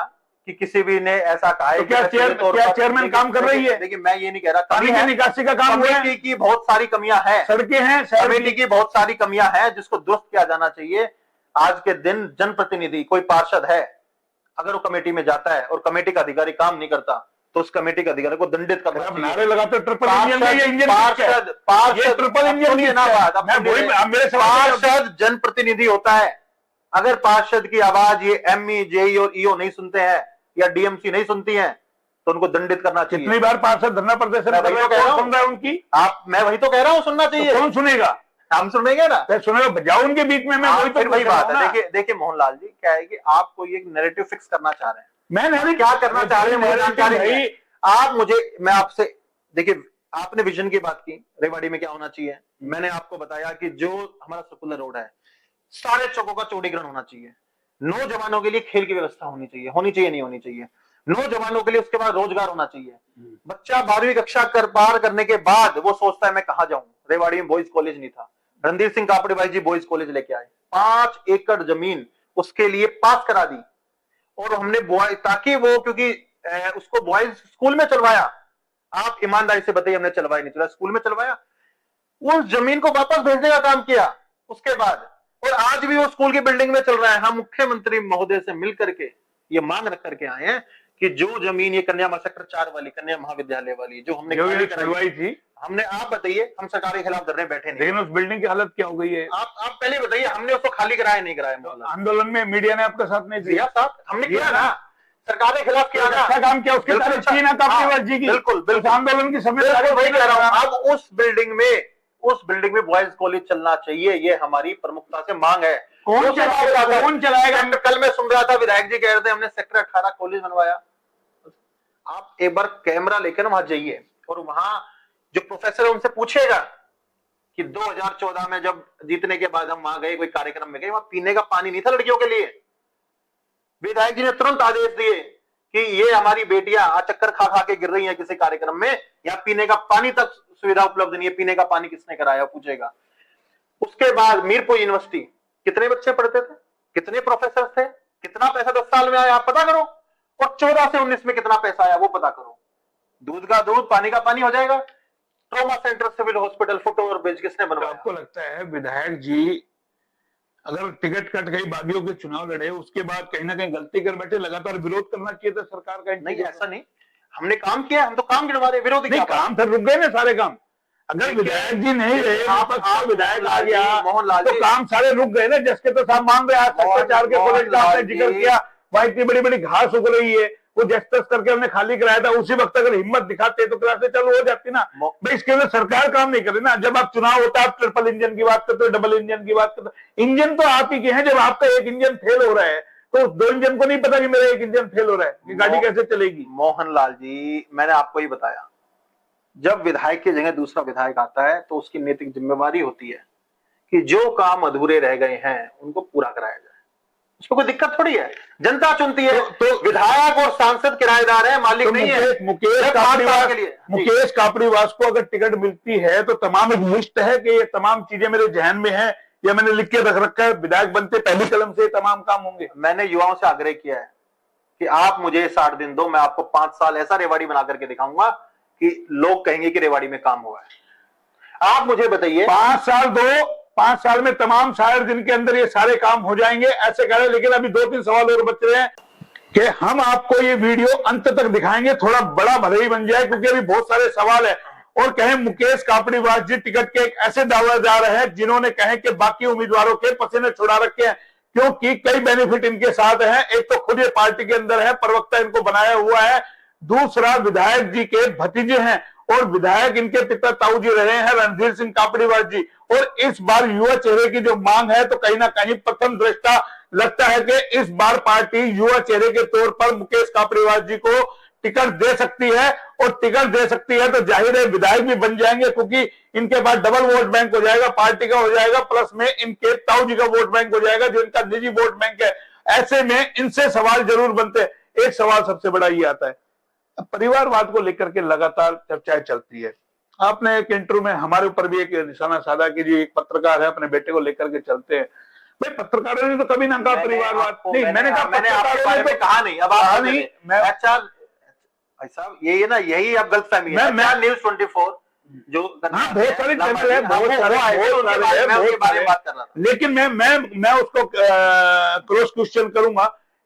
B: कि किसी भी ने ऐसा कहा है।
A: क्या चेयरमैन काम कर रही है?
B: देखिए, मैं ये नहीं कह रहा।
A: पानी की निकासी का काम हुआ है,
B: कमेटी की बहुत सारी कमियां हैं,
A: सड़कें हैं,
B: कमेटी की बहुत सारी कमियां हैं जिसको दुरुस्त किया जाना चाहिए। आज के दिन जनप्रतिनिधि, कोई पार्षद है, अगर वो कमेटी में जाता है और कमेटी का अधिकारी काम नहीं करता तो उस कमेटी के अधिकारी को दंडित करना
A: आप
B: चाहिए।
A: नारे लगाते हो ट्रिपल इंजन में, ये इंजन
B: पार्षद
A: ट्रिपल इंजन
B: नहीं ना बात, पार्षद जनप्रतिनिधि होता है। अगर पार्षद की आवाज ये एमई, जेई और ईओ नहीं सुनते हैं या डीएमसी नहीं सुनती है तो उनको दंडित करना चाहिए।
A: कितनी बार पार्षद धरना प्रदर्शन कर रहे हैं, कौन सुन रहा है उनकी?
B: मैं वही तो कह रहा हूँ, सुनना चाहिए।
A: तो कौन सुनेगा?
B: हम सुनेंगे ना,
A: सुनेगा, जाओ उनके बीच में। मैं
B: वही बात है। देखिए मोहनलाल जी, क्या है कि आप कोई एक नैरेटिव फिक्स करना चाह रहे हैं।
A: मैं
B: क्या करना चाह रहे हैं मुझे जानकारी नहीं है। मैं आपसे, देखिए आपने विजन की बात की, रेवाड़ी में क्या होना चाहिए। मैंने आपको बताया कि जो हमारा सर्कुलर रोड है, सारे चौकों का चौड़ीकरण होना चाहिए। नौजवानों के लिए खेल की व्यवस्था होनी चाहिए, नहीं होनी चाहिए। नौजवानों के लिए उसके बाद रोजगार होना चाहिए। बच्चा 12वीं कक्षा पार करने के बाद वो सोचता है मैं कहां जाऊं। रेवाड़ी में बॉयज कॉलेज नहीं था, रणधीर सिंह कापड़ी भाई जी बॉयज कॉलेज लेके आए, 5 एकड़ जमीन उसके लिए पास करा दी। और हमने बॉय, ताकि वो, क्योंकि उसको बॉयज स्कूल में चलवाया। आप ईमानदारी से बताइए, हमने चलवाया नहीं चलवाया? स्कूल में चलवाया। उस जमीन को वापस भेजने का काम किया उसके बाद, और आज भी वो स्कूल की बिल्डिंग में चल रहा है। हम मुख्यमंत्री महोदय से मिलकर के ये मांग रख करके आए हैं कि जो जमीन ये कन्या सेक्टर 4 वाली कन्या महाविद्यालय वाली जो हमने
A: चलवाई थी,
B: हमने, आप बताइए, हम सरकार के खिलाफ धरने बैठे नहीं,
A: लेकिन उस बिल्डिंग की हालत क्या हो गई है?
B: आप पहले बताइए, हमने उसको खाली कराया नहीं कराया?
A: आंदोलन में मीडिया ने आपका साथ नहीं दिया?
B: साथ हमने किया ना, सरकार के खिलाफ किया ना,
A: अच्छा काम किया। उसके तारीफ की ना कापड़ीवास जी की,
B: बिल्कुल
A: आंदोलन की समय
B: वही कह रहा हूं। अब उस बिल्डिंग में बॉयज कॉलेज चलना चाहिए, ये हमारी प्रमुखता से मांग है।
A: कौन चलाएगा?
B: कल मैं सुन रहा था विधायक जी कह रहे थे हमने सेक्टर 18 कॉलेज बनवाया। आप एक बार कैमरा लेकर वहां जाइए और वहां जो प्रोफेसर है उनसे पूछेगा कि 2014 में जब जीतने के बाद हम वहां गए, कोई कार्यक्रम में गए, वहां पीने का पानी नहीं था लड़कियों के लिए। विधायक जी ने तुरंत आदेश दिए कि ये हमारी बेटियां चक्कर खा खा के गिर रही हैं किसी कार्यक्रम में, या पीने का पानी तक सुविधा उपलब्ध नहीं है। पीने का पानी किसने कराया पूछेगा। उसके बाद मीरपुर यूनिवर्सिटी, कितने बच्चे पढ़ते थे, कितने प्रोफेसर थे, कितना पैसा 10 साल में आया आप पता करो, और 14 से 19 में कितना पैसा आया वो पता करो। दूध का दूध, पानी का पानी हो जाएगा। Trauma centre, civil hospital, foot over bridge किसने बनवाया?
A: आपको लगता है विधायक जी अगर टिकट कट गई, बागियों के चुनाव लड़े, उसके बाद कहीं ना कहीं गलती कर बैठे, लगातार विरोध करना चाहिए था सरकार का?
B: नहीं, ऐसा नहीं, हमने काम किया, हम तो काम गिनवा रहे, विरोध
A: नहीं, काम फिर रुक गए ना सारे काम। अगर विधायक जी नहीं रहे, आप विधायक आ गया
B: मोहनलाल
A: तो काम सारे रुक गए ना। जैसे तो साहब मान रहे, आज सेक्टर 4 के कॉलेज का आपने जिक्र किया, वहां इतनी बड़ी बड़ी घास उग रही है, वो जस्टिस करके हमने खाली कराया था। उसी वक्त अगर हिम्मत दिखाते तो क्लासे चालू हो जाती ना भाई। इसके लिए सरकार काम नहीं करे ना। जब आप चुनाव होता है, आप ट्रिपल इंजन की बात करते हो, डबल इंजन की बात करते हो। इंजन तो आप ही के हैं। जब आपका एक इंजन फेल हो रहा है तो 2 इंजन को नहीं पता कि मेरा एक इंजन फेल हो रहा है, ये गाड़ी कैसे चलेगी?
B: मोहनलाल जी, मैंने आपको ही बताया, जब विधायक की जगह दूसरा विधायक आता है तो उसकी नैतिक जिम्मेवारी होती है कि जो काम अधूरे रह गए हैं उनको पूरा कराया जाए। उसको कोई दिक्कत थोड़ी है, जनता चुनती है। तो विधायक और सांसद किराएदार है, मालिक नहीं है।
A: मुकेश कापड़ीवास को अगर टिकट मिलती है तो तमाम एक लिस्ट है कि ये तमाम चीजें मेरे जहन में है या मैंने लिख के रख रखा है, विधायक बनते पहली कलम से तमाम काम होंगे।
B: मैंने युवाओं से आग्रह किया है कि आप मुझे 60 दिन दो, मैं आपको 5 साल ऐसा रेवाड़ी बना करके दिखाऊंगा कि लोग कहेंगे कि रेवाड़ी में काम हुआ है। आप मुझे बताइए,
A: 5 साल दो, 5 साल में तमाम 60 दिन के अंदर ये सारे काम हो जाएंगे ऐसे कह रहे। लेकिन अभी 2-3 सवाल और बच रहे हैं कि हम आपको ये वीडियो अंत तक दिखाएंगे, थोड़ा बड़ा भले ही बन जाए, क्योंकि अभी बहुत सारे सवाल है। और कहें मुकेश कापड़ीवास जी टिकट के एक ऐसे दावेदार हैं जिन्होंने कहे कि बाकी उम्मीदवारों के पसीने छुड़ा रखे हैं, क्योंकि कई बेनिफिट इनके साथ हैं। एक तो खुद ये पार्टी के अंदर है, प्रवक्ता इनको बनाया हुआ है। दूसरा, विधायक जी के भतीजे हैं और विधायक इनके पिता ताऊ जी रहे हैं, रणधीर सिंह कापड़ीवास जी। और इस बार युवा चेहरे की जो मांग है, तो कहीं ना कहीं प्रथम दृष्टा लगता है कि इस बार पार्टी युवा चेहरे के तौर पर मुकेश कापड़ीवास जी को टिकट दे सकती है। और टिकट दे सकती है तो जाहिर है विधायक भी बन जाएंगे, क्योंकि इनके पास डबल वोट बैंक हो जाएगा, पार्टी का हो जाएगा, प्लस में इनके ताऊ जी का वोट बैंक हो जाएगा जो इनका निजी वोट बैंक है। ऐसे में इनसे सवाल जरूर बनते हैं। एक सवाल सबसे बड़ा ये आता है, परिवारवाद को लेकर के लगातार चर्चाएं चलती है। आपने एक इंटरव्यू में हमारे ऊपर भी एक निशाना साधा कि जी एक पत्रकार है, अपने बेटे को लेकर के चलते हैं। भाई पत्रकारों ने तो कभी ना कहा परिवारवाद। नहीं, मैंने कहा,
B: मैंने आपके बारे में कहा नहीं। अब आप नहीं, मैं अच्छा भाई साहब, ये ना, यही आप गलतफहमी है। मैं न्यूज़ 24 जो
A: बहुत सारे चैनल है, बहुत सारे बात कर रहा था। लेकिन मैं उसको क्रॉस क्वेश्चन करूंगा।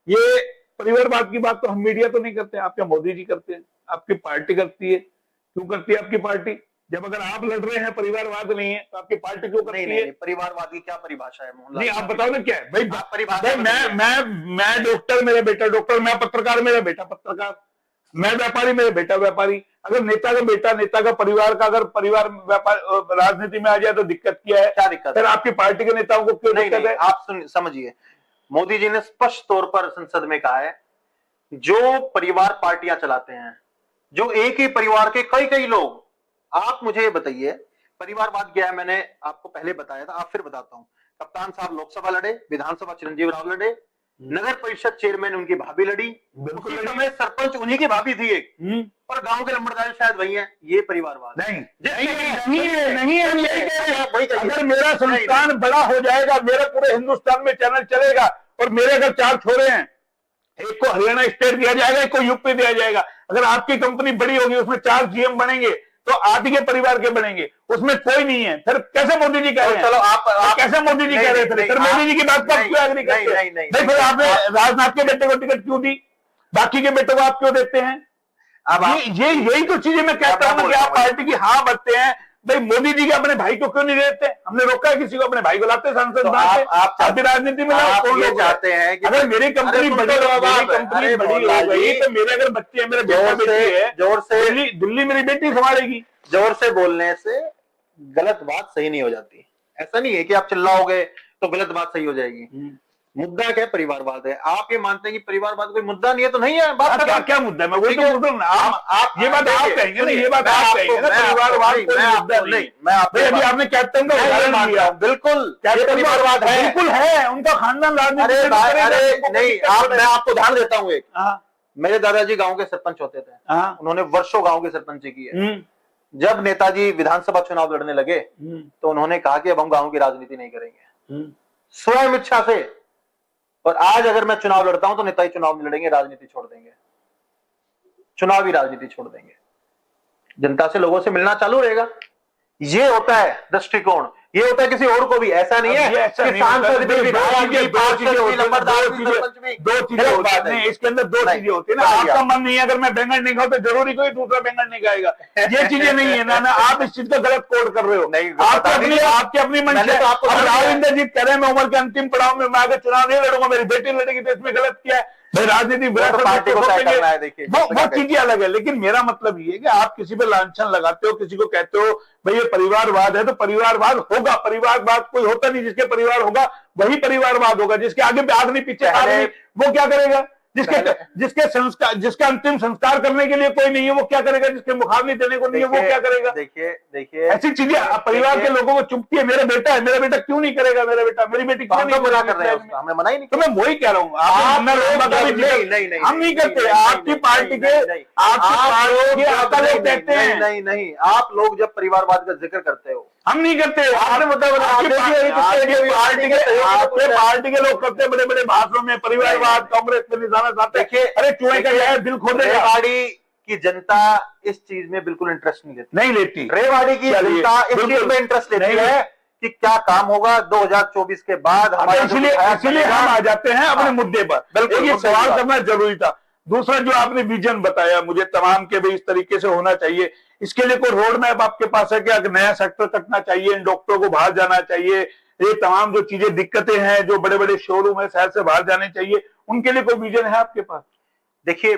A: ये परिवारवाद की बात तो हम मीडिया तो नहीं करते, आप क्या मोदी जी करते हैं? आपकी पार्टी करती है। क्यों करती है आपकी पार्टी? जब अगर आप लड़ रहे हैं, परिवारवाद नहीं है, तो आपकी पार्टी क्यों करती है?
B: परिवारवाद की क्या परिभाषा है मोहनलाल?
A: नहीं, आप बताओ ना क्या है भाई?
B: परिभाषा
A: मैं डॉक्टर, मेरा बेटा डॉक्टर, मैं पत्रकार, मेरा बेटा पत्रकार, मैं व्यापारी, मेरा बेटा व्यापारी। अगर नेता का बेटा, नेता का परिवार का अगर परिवार व्यापार राजनीति में आ जाए तो दिक्कत क्या है?
B: क्या दिक्कत
A: फिर आपकी पार्टी के नेताओं को क्यों दिक्कत है?
B: आप समझिए, मोदी जी ने स्पष्ट तौर पर संसद में कहा है, जो परिवार पार्टियां चलाते हैं, जो एक ही परिवार के कई कई लोग, आप मुझे बताइए परिवारवाद क्या है? मैंने आपको पहले बताया था, आप फिर बताता हूं। कप्तान साहब लोकसभा लड़े, विधानसभा चिरंजीव राव लड़े, नगर परिषद चेयरमैन उनकी भाभी लड़ी, उसी समय सरपंच उन्हीं की भाभी थी एक, और गांव के लंबड़दार शायद वही है। ये परिवारवाद
A: नहीं है। अगर मेरा संस्थान बड़ा हो जाएगा, मेरा पूरे हिंदुस्तान में चैनल चलेगा, और मेरे अगर 4 छोरे हैं, एक को हरियाणा स्टेट दिया जाएगा, एक को यूपी दिया जाएगा। अगर आपकी कंपनी बड़ी होगी, उसमें 4 जीएम बनेंगे, तो आप ही के परिवार के बनेंगे, उसमें कोई नहीं है। फिर कैसे मोदी जी कह रहे हैं?
B: चलो आप
A: कैसे मोदी जी कह रहे थे? फिर मोदी जी की बात पर क्यों एग्री करते हैं? नहीं, फिर आपने राजनाथ के बेटे को टिकट क्यों दी? बाकी के बेटों को आप क्यों देते हैं? अब ये यही तो चीजें मैं कहता हूं कि आप पार्टी की हाँ बनते हैं। भाई मोदी जी के अपने भाई को क्यों नहीं देते? हमने रोका है किसी को? अपने भाई को लाते सांसद बना के। आप राजनीति में
B: चाहते हैं कि
A: अगर मेरी कंपनी बड़ी हो गई, तो मेरे अगर बच्चे हैं, मेरे बेटा बेटी है, जोर से दिल्ली मेरी बेटी संभालेगी।
B: जोर से बोलने से गलत बात सही नहीं हो जाती। ऐसा नहीं है कि आप चिल्लाओगे तो गलत बात सही हो जाएगी। मुद्दा क्या? परिवारवाद है। आप ये मानते हैं कि परिवारवाद कोई मुद्दा नहीं है, तो नहीं है। बात
A: क्या मुद्दा है? मैं वही तो बोल रहा हूं। आप ये बात आप कहेंगे ना, ये बात आप कहेंगे ना, परिवारवाद कोई मुद्दा नहीं। मैं अभी आपने कैप्टन का उदाहरण दिया, बिल्कुल
B: परिवारवाद है,
A: बिल्कुल है। उनका खानदान राजनीति
B: नहीं। मैं आपको उदाहरण देता हूँ एक। मेरे दादाजी गांव के सरपंच होते थे, उन्होंने वर्षों गांव के सरपंच की है। जब नेताजी विधानसभा चुनाव लड़ने लगे, तो उन्होंने कहा कि अब हम गांव की राजनीति नहीं करेंगे, स्वयं इच्छा से। और आज अगर मैं चुनाव लड़ता हूं तो नेताजी चुनाव नहीं लड़ेंगे, राजनीति छोड़ देंगे, चुनावी राजनीति छोड़ देंगे, जनता से, लोगों से मिलना चालू रहेगा। ये होता है दृष्टिकोण। ये होता है किसी और को भी। ऐसा नहीं है कि सांसद भी, विधायक भी, लंबरदार भी, सरपंच भी।
A: 2 चीजें होती है इसके अंदर, 2 चीजें होती है ना। आपका मन नहीं है, अगर मैं बैंगन नहीं खाऊं तो जरूरी कोई दूसरा बैंगन नहीं खाएगा, ये चीजें नहीं है ना। आप इस चीज का गलत कोड कर रहे हो। आपकी अपनी मन से। राव इंद्रजीत कह रहे हैं मैं उम्र के अंतिम पड़ाव में, मैं आगे चुनाव नहीं लड़ूंगा, मेरी बेटी लड़ेगी, तो इसमें गलत क्या है भाई? राजनीति वो चीजें अलग है। लेकिन मेरा मतलब ये है कि आप किसी पे लांछन लगाते हो, किसी को कहते हो भाई ये परिवारवाद है, तो परिवारवाद होगा। परिवारवाद कोई होता नहीं, जिसके परिवार होगा वही परिवारवाद होगा। जिसके आगे आग नहीं पीछे आग नहीं, वो क्या करेगा? जिसके संस्कार, जिसका अंतिम संस्कार करने के लिए कोई नहीं है, वो क्या करेगा? जिसके मुखाग्नि देने को नहीं है, वो क्या करेगा?
B: देखिए
A: ऐसी चीजें परिवार के लोगों को चुभती है। मेरा बेटा है, मेरा बेटा क्यों नहीं करेगा? मेरा बेटा, मेरी बेटी क्यों नहीं
B: मना कर रहे हैं? हमने मना ही नहीं।
A: तो मैं वही कह रहा हूँ, हम नहीं करते। आपकी पार्टी के कहते हैं
B: नहीं। आप लोग जब परिवारवाद का जिक्र करते हो,
A: हम नहीं करते। आपने मतलब पार्टी के लोग करते बड़े बड़े भाषणों में परिवारवाद, कांग्रेस पे निशाना साधते। अरे चूहे का है, दिल खोदेगा।
B: रेवाड़ी की जनता इस चीज में बिल्कुल इंटरेस्ट नहीं लेती।
A: रेवाड़ी की जनता
B: इस चीज में इंटरेस्ट लेती है कि क्या काम होगा 2024 के बाद।
A: इसलिए हम आ जाते हैं अपने मुद्दे पर। बिल्कुल ये सवाल करना जरूरी था। दूसरा जो आपने विजन बताया मुझे तमाम के भी इस तरीके से होना चाहिए, इसके लिए कोई रोड मैप आपके पास है क्या? नया सेक्टर कटना चाहिए, इन डॉक्टरों को बाहर जाना चाहिए, ये तमाम जो चीजें दिक्कतें हैं, जो बड़े बड़े शोरूम है शहर से बाहर जाने चाहिए, उनके लिए कोई विजन है आपके पास?
B: देखिए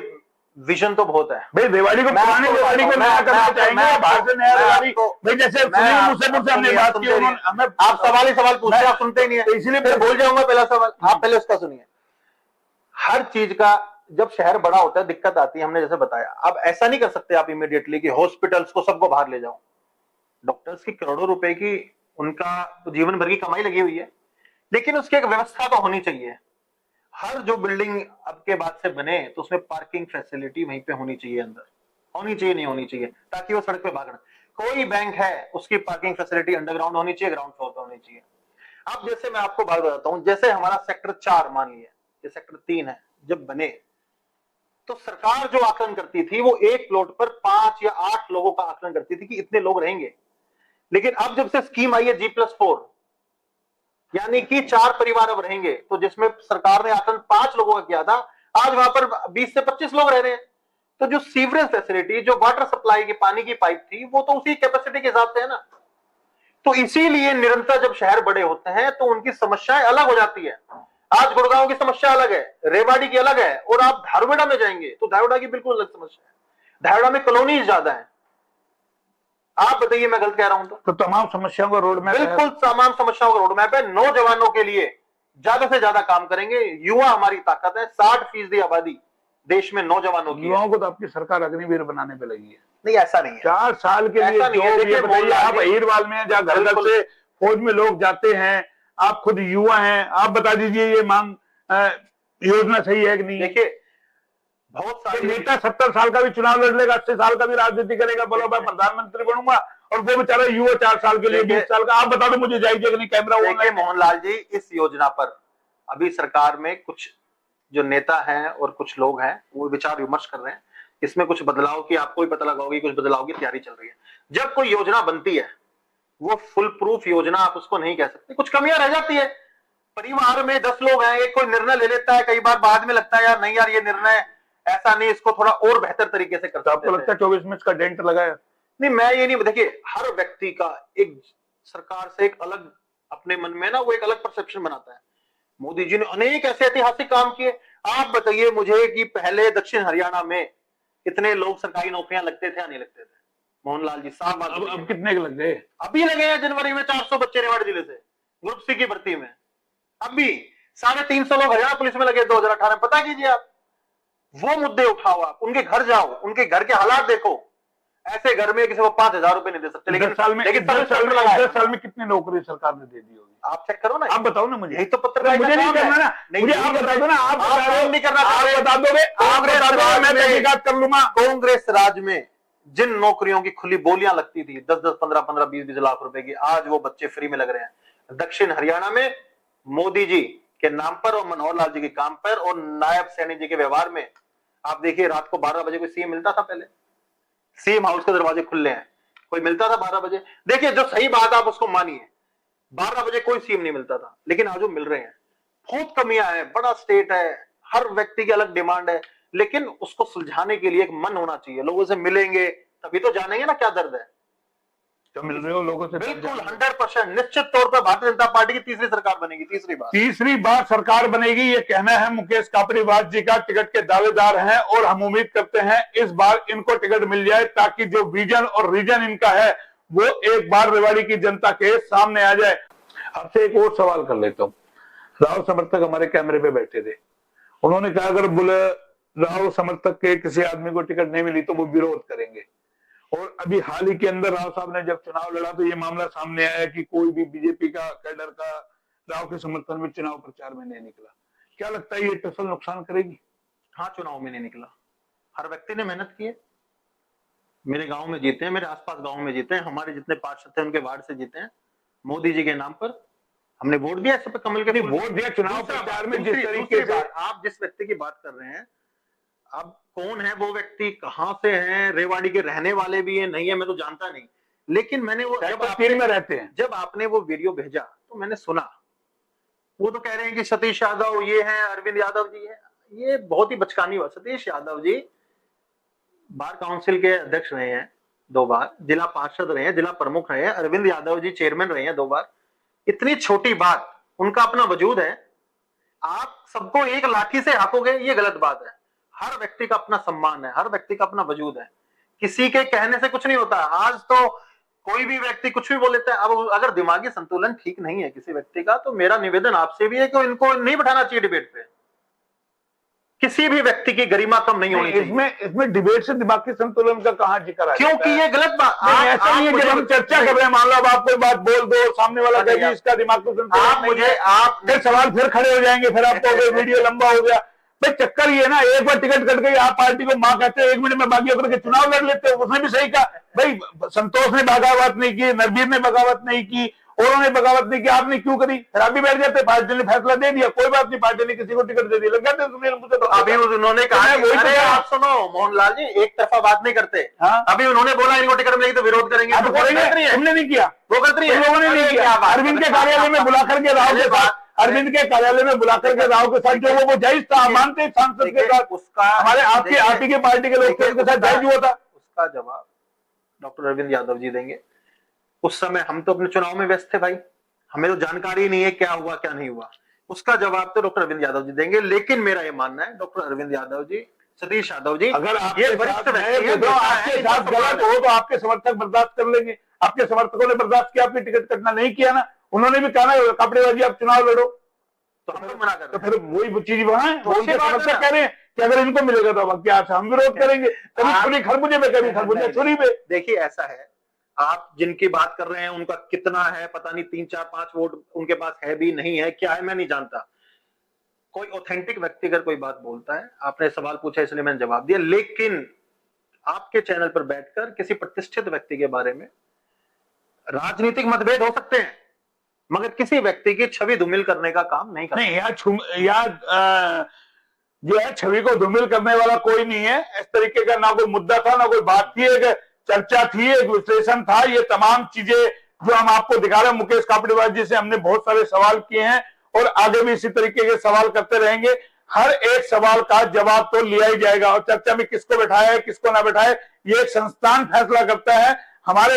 B: विजन तो बहुत है
A: भाई। रेवाड़ी को पुरानी रेवाड़ी को नया करना चाहेंगे, बाहर से नया रेवाड़ी। भाई जैसे मुझसे हमने बात की,
B: आप सवाल ही सवाल पूछते हैं, आप सुनते ही नहीं है, इसीलिए मैं बोल जाऊंगा पहला सवाल। आप पहले उसका सुनिए। हर चीज का जब शहर बड़ा होता है दिक्कत आती है, हमने जैसे बताया। अब ऐसा नहीं कर सकते आप इमीडिएटली कि हॉस्पिटल्स को सबको बाहर ले जाओ। डॉक्टर्स की करोड़ों रुपए की उनका तो जीवन भर की कमाई लगी हुई है, लेकिन उसकी एक व्यवस्था तो होनी चाहिए। हर जो बिल्डिंग अब के बाद से बने तो उसमें पार्किंग फैसिलिटी वहीं पे होनी चाहिए, अंदर होनी चाहिए, नहीं होनी चाहिए, ताकि वो सड़क पे भागना। कोई बैंक है उसकी पार्किंग फैसिलिटी अंडरग्राउंड होनी चाहिए, ग्राउंड फ्लोर पे होनी चाहिए। अब जैसे मैं आपको बात बताता हूं, जैसे हमारा सेक्टर 4 मान लिया, ये सेक्टर 3 है, जब बने तो सरकार जो आकलन करती थी वो एक प्लॉट पर 5 या 8 लोगों का आकलन करती थी कि इतने लोग रहेंगे। लेकिन अब जब से स्कीम आई है G+4, यानी कि 4 परिवार अब रहेंगे, तो जिसमें सरकार ने आकलन 5 लोगों का किया था, आज वहां पर 20 से 25 लोग रह रहे हैं। तो जो सीवरेज फैसिलिटी, जो वाटर सप्लाई की पानी की पाइप थी, वो तो उसी कैपेसिटी के हिसाब से है ना। तो इसीलिए निरंतर जब शहर बड़े होते हैं तो उनकी समस्याएं अलग हो जाती है। आज गुड़गांव की समस्या अलग है, रेवाड़ी की अलग है, और आप धारुड़ा में जाएंगे तो धारुड़ा की बिल्कुल अलग समस्या है। धारुड़ा में कॉलोनी ज्यादा है। आप बताइए मैं गलत कह रहा हूं तो
A: तमाम समस्याओं का रोड मैप,
B: बिल्कुल तमाम समस्याओं का रोड मैप है। नौजवानों के लिए ज्यादा से ज्यादा काम करेंगे। युवा हमारी ताकत है। 60% आबादी देश में नौजवानों की।
A: युवाओं को तो आपकी सरकार अग्निवीर बनाने पे लगी है।
B: नहीं, ऐसा नहीं है।
A: 4 साल के लिए जो बताइए, आप अहीरवाल में जहाँ घर घर से फौज में लोग जाते हैं, आप खुद युवा हैं, आप बता दीजिए ये मांग योजना सही है कि नहीं?
B: देखिए, बहुत सारे
A: नेता 70 साल का भी चुनाव लड़ लेगा, 80 साल का भी राजनीति करेगा, बोलो मैं प्रधानमंत्री बनूंगा, और वो बेचारा युवा 4 साल के लिए 20 साल का। आप बता दो मुझे जाइए कि नहीं कैमरा।
B: देखिए मोहनलाल जी, इस योजना पर अभी सरकार में कुछ जो नेता हैं और कुछ लोग हैं वो विचार विमर्श कर रहे हैं। इसमें कुछ बदलाव की, आपको भी पता लगा होगी, कुछ बदलाव की तैयारी चल रही है। जब कोई योजना बनती है वो फुल प्रूफ योजना आप उसको नहीं कह सकते, कुछ कमियां रह जाती है। परिवार में 10 लोग हैं, एक कोई निर्णय ले लेता है, कई बार बाद में लगता है यार नहीं यार ये निर्णय ऐसा नहीं, इसको थोड़ा और बेहतर तरीके से कर सकते हैं।
A: आपको लगता है 24 में इसका डेंट लगाया?
B: नहीं, मैं ये नहीं, देखिए हर व्यक्ति का एक सरकार से एक अलग अपने मन में ना वो एक अलग परसेप्शन बनाता है। मोदी जी ने अनेक ऐसे ऐतिहासिक काम किए। आप बताइए मुझे कि पहले दक्षिण हरियाणा में कितने लोग सरकारी नौकरियां लगते थे या नहीं लगते थे? मोहनलाल जी साफ बात।
A: अब कितने के लग गए?
B: अभी लगे हैं जनवरी में 400 बच्चे रेवाड़ी जिले से ग्रुप सी की भर्ती में। अभी 350 लोग हरियाणा पुलिस में लगे 2018 में। पता कीजिए आप, वो मुद्दे उठाओ, आप उनके घर जाओ, उनके घर के हालात देखो। ऐसे घर में किसी को 5,000 रुपए नहीं दे सकते। लेकिन
A: 10 साल में कितनी नौकरी सरकार ने दे दी होगी?
B: आप चेक करो ना,
A: आप बताओ ना मुझे।
B: यही तो पत्रकार
A: मुझे नहीं करना ना, मुझे आप बता दो ना। आप
B: नहीं करना,
A: आप बता दोगे, आप बता दो, मैं तहकीकात कर लूंगा।
B: कांग्रेस राज में जिन नौकरियों की खुली बोलियां लगती थी 10-10, 15-15, 20-20 लाख रुपए की, आज वो बच्चे फ्री में लग रहे हैं। दक्षिण हरियाणा में मोदी जी के नाम पर और मनोहर लाल जी के काम पर और नायब सैनी जी के व्यवहार में आप देखिए, रात को 12 बजे कोई सीएम मिलता था? पहले सीएम हाउस के दरवाजे खुले हैं, कोई मिलता था 12 बजे? देखिए जो सही बात आप उसको मानिए, 12 बजे कोई सीएम नहीं मिलता था, लेकिन आज वो मिल रहे हैं। बहुत कमियां हैं, बड़ा स्टेट है, हर व्यक्ति की अलग डिमांड है, लेकिन उसको सुलझाने के लिए एक मन होना चाहिए। लोगों से मिलेंगे तभी तो जानेंगे ना क्या दर्द है।
A: तो मिल रहे हो लोगों से?
B: बिल्कुल 100% निश्चित तौर पर भारतीय जनता पार्टी की तीसरी सरकार बनेगी। तीसरी बार
A: सरकार बनेगी, ये कहना है मुकेश कापड़ीवास जी का। टिकट के दावेदार हैं और हम उम्मीद करते हैं इस बार इनको टिकट मिल जाए, ताकि जो विजन और रीजन इनका है वो एक बार रेवाड़ी की जनता के सामने आ जाए। आपसे एक और सवाल कर लेता हूँ। राहुल समर्थक हमारे कैमरे पे बैठे थे, उन्होंने कहा अगर राहुल समर्थक के किसी आदमी को टिकट नहीं मिली तो वो विरोध करेंगे। और अभी हाल ही के अंदर राव साहब ने जब चुनाव लड़ा तो ये मामला सामने आया कि कोई भी बीजेपी का कैडर का राव के समर्थन में चुनाव प्रचार में नहीं निकला। क्या लगता है ये टसल नुकसान करेगी?
B: हाँ, चुनाव में नहीं निकला। हर व्यक्ति ने मेहनत की है। मेरे गांव में जीते हैं, मेरे आसपास गांव में जीते हैं, हमारे जितने पार्षद थे उनके वार्ड से जीते हैं। मोदी जी के नाम पर हमने वोट दिया, सब कमल के
A: वोट दिया। चुनाव प्रचार में जिस तरीके से
B: आप जिस व्यक्ति की बात कर रहे हैं, अब कौन है वो व्यक्ति, कहां से है, रेवाड़ी के रहने वाले भी है नहीं है मैं तो जानता नहीं, लेकिन मैंने वो जब आपने वो वीडियो भेजा तो मैंने सुना। वो तो कह रहे हैं कि सतीश यादव ये है, अरविंद यादव जी है। ये बहुत ही बचकानी बात। सतीश यादव जी बार काउंसिल के अध्यक्ष रहे हैं 2 बार, जिला पार्षद रहे हैं, जिला प्रमुख रहे हैं। अरविंद यादव जी चेयरमैन रहे हैं 2 बार। इतनी छोटी बात, उनका अपना वजूद है। आप सबको एक लाठी से हाकोगे, ये गलत बात है। हर व्यक्ति का अपना सम्मान है, हर व्यक्ति का अपना वजूद है। किसी के कहने से कुछ नहीं होता। आज तो कोई भी व्यक्ति कुछ भी बोल लेता है। अब अगर दिमागी संतुलन ठीक नहीं है किसी व्यक्ति का, तो मेरा निवेदन आपसे भी है कि इनको नहीं बैठाना चाहिए डिबेट पे। किसी भी व्यक्ति की गरिमा कम नहीं होनी चाहिए।
A: इसमें डिबेट से दिमागी संतुलन का कहाँ जिक्र है?
B: क्योंकि ये गलत बात।
A: ऐसा नहीं है जब हम चर्चा कर रहे हैं, मान लो आप कोई बात बोल दो, सामने वाला कहेगी इसका दिमागी संतुलन, आप फिर सवाल फिर खड़े हो जाएंगे, फिर आपको वीडियो लंबा हो गया। भाई चक्कर ये ना, एक बार टिकट कट गई, आप पार्टी को मां कहते हैं 1 मिनट में बागी होकर के चुनाव लड़ लेते हो। उसने भी सही कहा भाई, संतोष ने बगावत नहीं की, नरबीर ने बगावत नहीं की, औरों ने बगावत नहीं की, आपने क्यों करी? फिर आप भी बैठ जाते। पार्टी ने फैसला दे दिया, कोई बात नहीं, पार्टी ने किसी को टिकट दे दी, लग जाते मुझे। तो
B: अभी उन्होंने कहा, अरे आप सुनो मोहनलाल जी, एक तरफा बात नहीं करते। अभी उन्होंने बोला इनको टिकट मिलेगी तो विरोध करेंगे।
A: तुमने नहीं किया,
B: वो करती है,
A: लोगों ने नहीं किया। अरविंद के कार्यालय में बुला करके राहुल के साथ अरविंद के कार्यालय में बुला करके राव के साथ जो वो जायज था, मानते सांसद के साथ
B: उसका
A: हमारे आपकी की पार्टी के लोग थे उनके साथ जायज हुआ था।
B: उसका जवाब डॉक्टर अरविंद यादव जी देंगे। उस समय हम तो अपने चुनाव में व्यस्त थे भाई, हमें तो जानकारी नहीं है क्या हुआ क्या नहीं हुआ। उसका जवाब तो डॉक्टर अरविंद यादव जी देंगे। लेकिन मेरा ये मानना है डॉक्टर अरविंद यादव जी, सतीश यादव जी,
A: अगर
B: ये वरिष्ठ व्यक्ति हैं,
A: तो आपके साथ गलत हो तो आपके समर्थक बर्दाश्त कर लेंगे। आपके समर्थकों ने बर्दाश्त किया, आपकी टिकट कटना नहीं किया ना, उन्होंने भी कहा ना कपड़ेबाजी आप चुनाव लड़ो,
B: तो हम तो मना कर
A: तो फिर वही चीज वहां है।
B: तो
A: उनके समर्थक कह रहे हैं कि अगर इनको मिलेगा तो अब क्या हम विरोध करेंगे, कभी छुरी खरबूजे में, कभी खरबूजे छुरी में।
B: देखिए ऐसा है, आप जिनकी बात कर रहे हैं उनका कितना है पता नहीं, 3 4 5 वोट उनके पास है भी नहीं है, क्या है मैं नहीं जानता। कोई ऑथेंटिक व्यक्ति अगर कोई बात बोलता है, आपने सवाल पूछा इसलिए मैंने जवाब दिया। लेकिन आपके चैनल पर बैठकर किसी प्रतिष्ठित व्यक्ति के बारे में, राजनीतिक मतभेद हो सकते हैं मगर किसी व्यक्ति की छवि धूमिल करने का काम नहीं करना।
A: नहीं, यार जो है छवि को धूमिल करने वाला कोई नहीं है। इस तरीके का ना कोई मुद्दा था, ना कोई बात थी, एक चर्चा थी, एक विश्लेषण था। ये तमाम चीजें जो हम आपको दिखा रहे हैं, मुकेश कापड़ीवाल जी से हमने बहुत सारे सवाल किए हैं और आगे भी इसी तरीके के सवाल करते रहेंगे। हर एक सवाल का जवाब तो लिया ही जाएगा और चर्चा में किसको बैठाया है किसको ना बैठाए ये एक संस्थान फैसला करता है। हमारे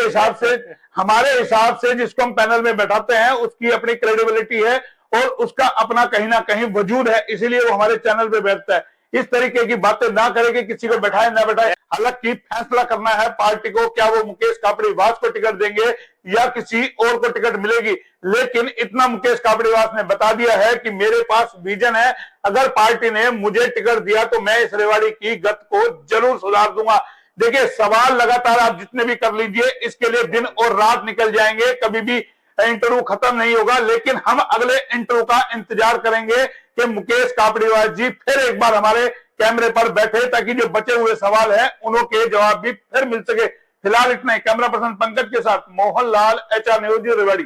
A: हिसाब से जिसको हम पैनल में बैठाते हैं उसकी अपनी क्रेडिबिलिटी है और उसका अपना कहीं ना कहीं वजूद है, इसीलिए वो हमारे चैनल पे बैठता है। इस तरीके की बातें ना करें किसी को बैठाए ना बैठाए। हालांकि फैसला करना है पार्टी को, क्या वो मुकेश कापड़ीवास को टिकट देंगे या किसी और को टिकट मिलेगी। लेकिन इतना मुकेश कापड़ीवास ने बता दिया है कि मेरे पास विजन है, अगर पार्टी ने मुझे टिकट दिया तो मैं इस रेवाड़ी की गत को जरूर सुधार दूंगा। देखिए सवाल लगातार आप जितने भी कर लीजिए, इसके लिए दिन और रात निकल जाएंगे, कभी भी इंटरव्यू खत्म नहीं होगा। लेकिन हम अगले इंटरव्यू का इंतजार करेंगे कि मुकेश कापड़ीवास जी फिर एक बार हमारे कैमरे पर बैठे ताकि जो बचे हुए सवाल हैं उनके जवाब भी फिर मिल सके। फिलहाल इतना ही। कैमरा पर्सन पंकज के साथ मोहन लाल, HR न्यूज, रेवाड़ी।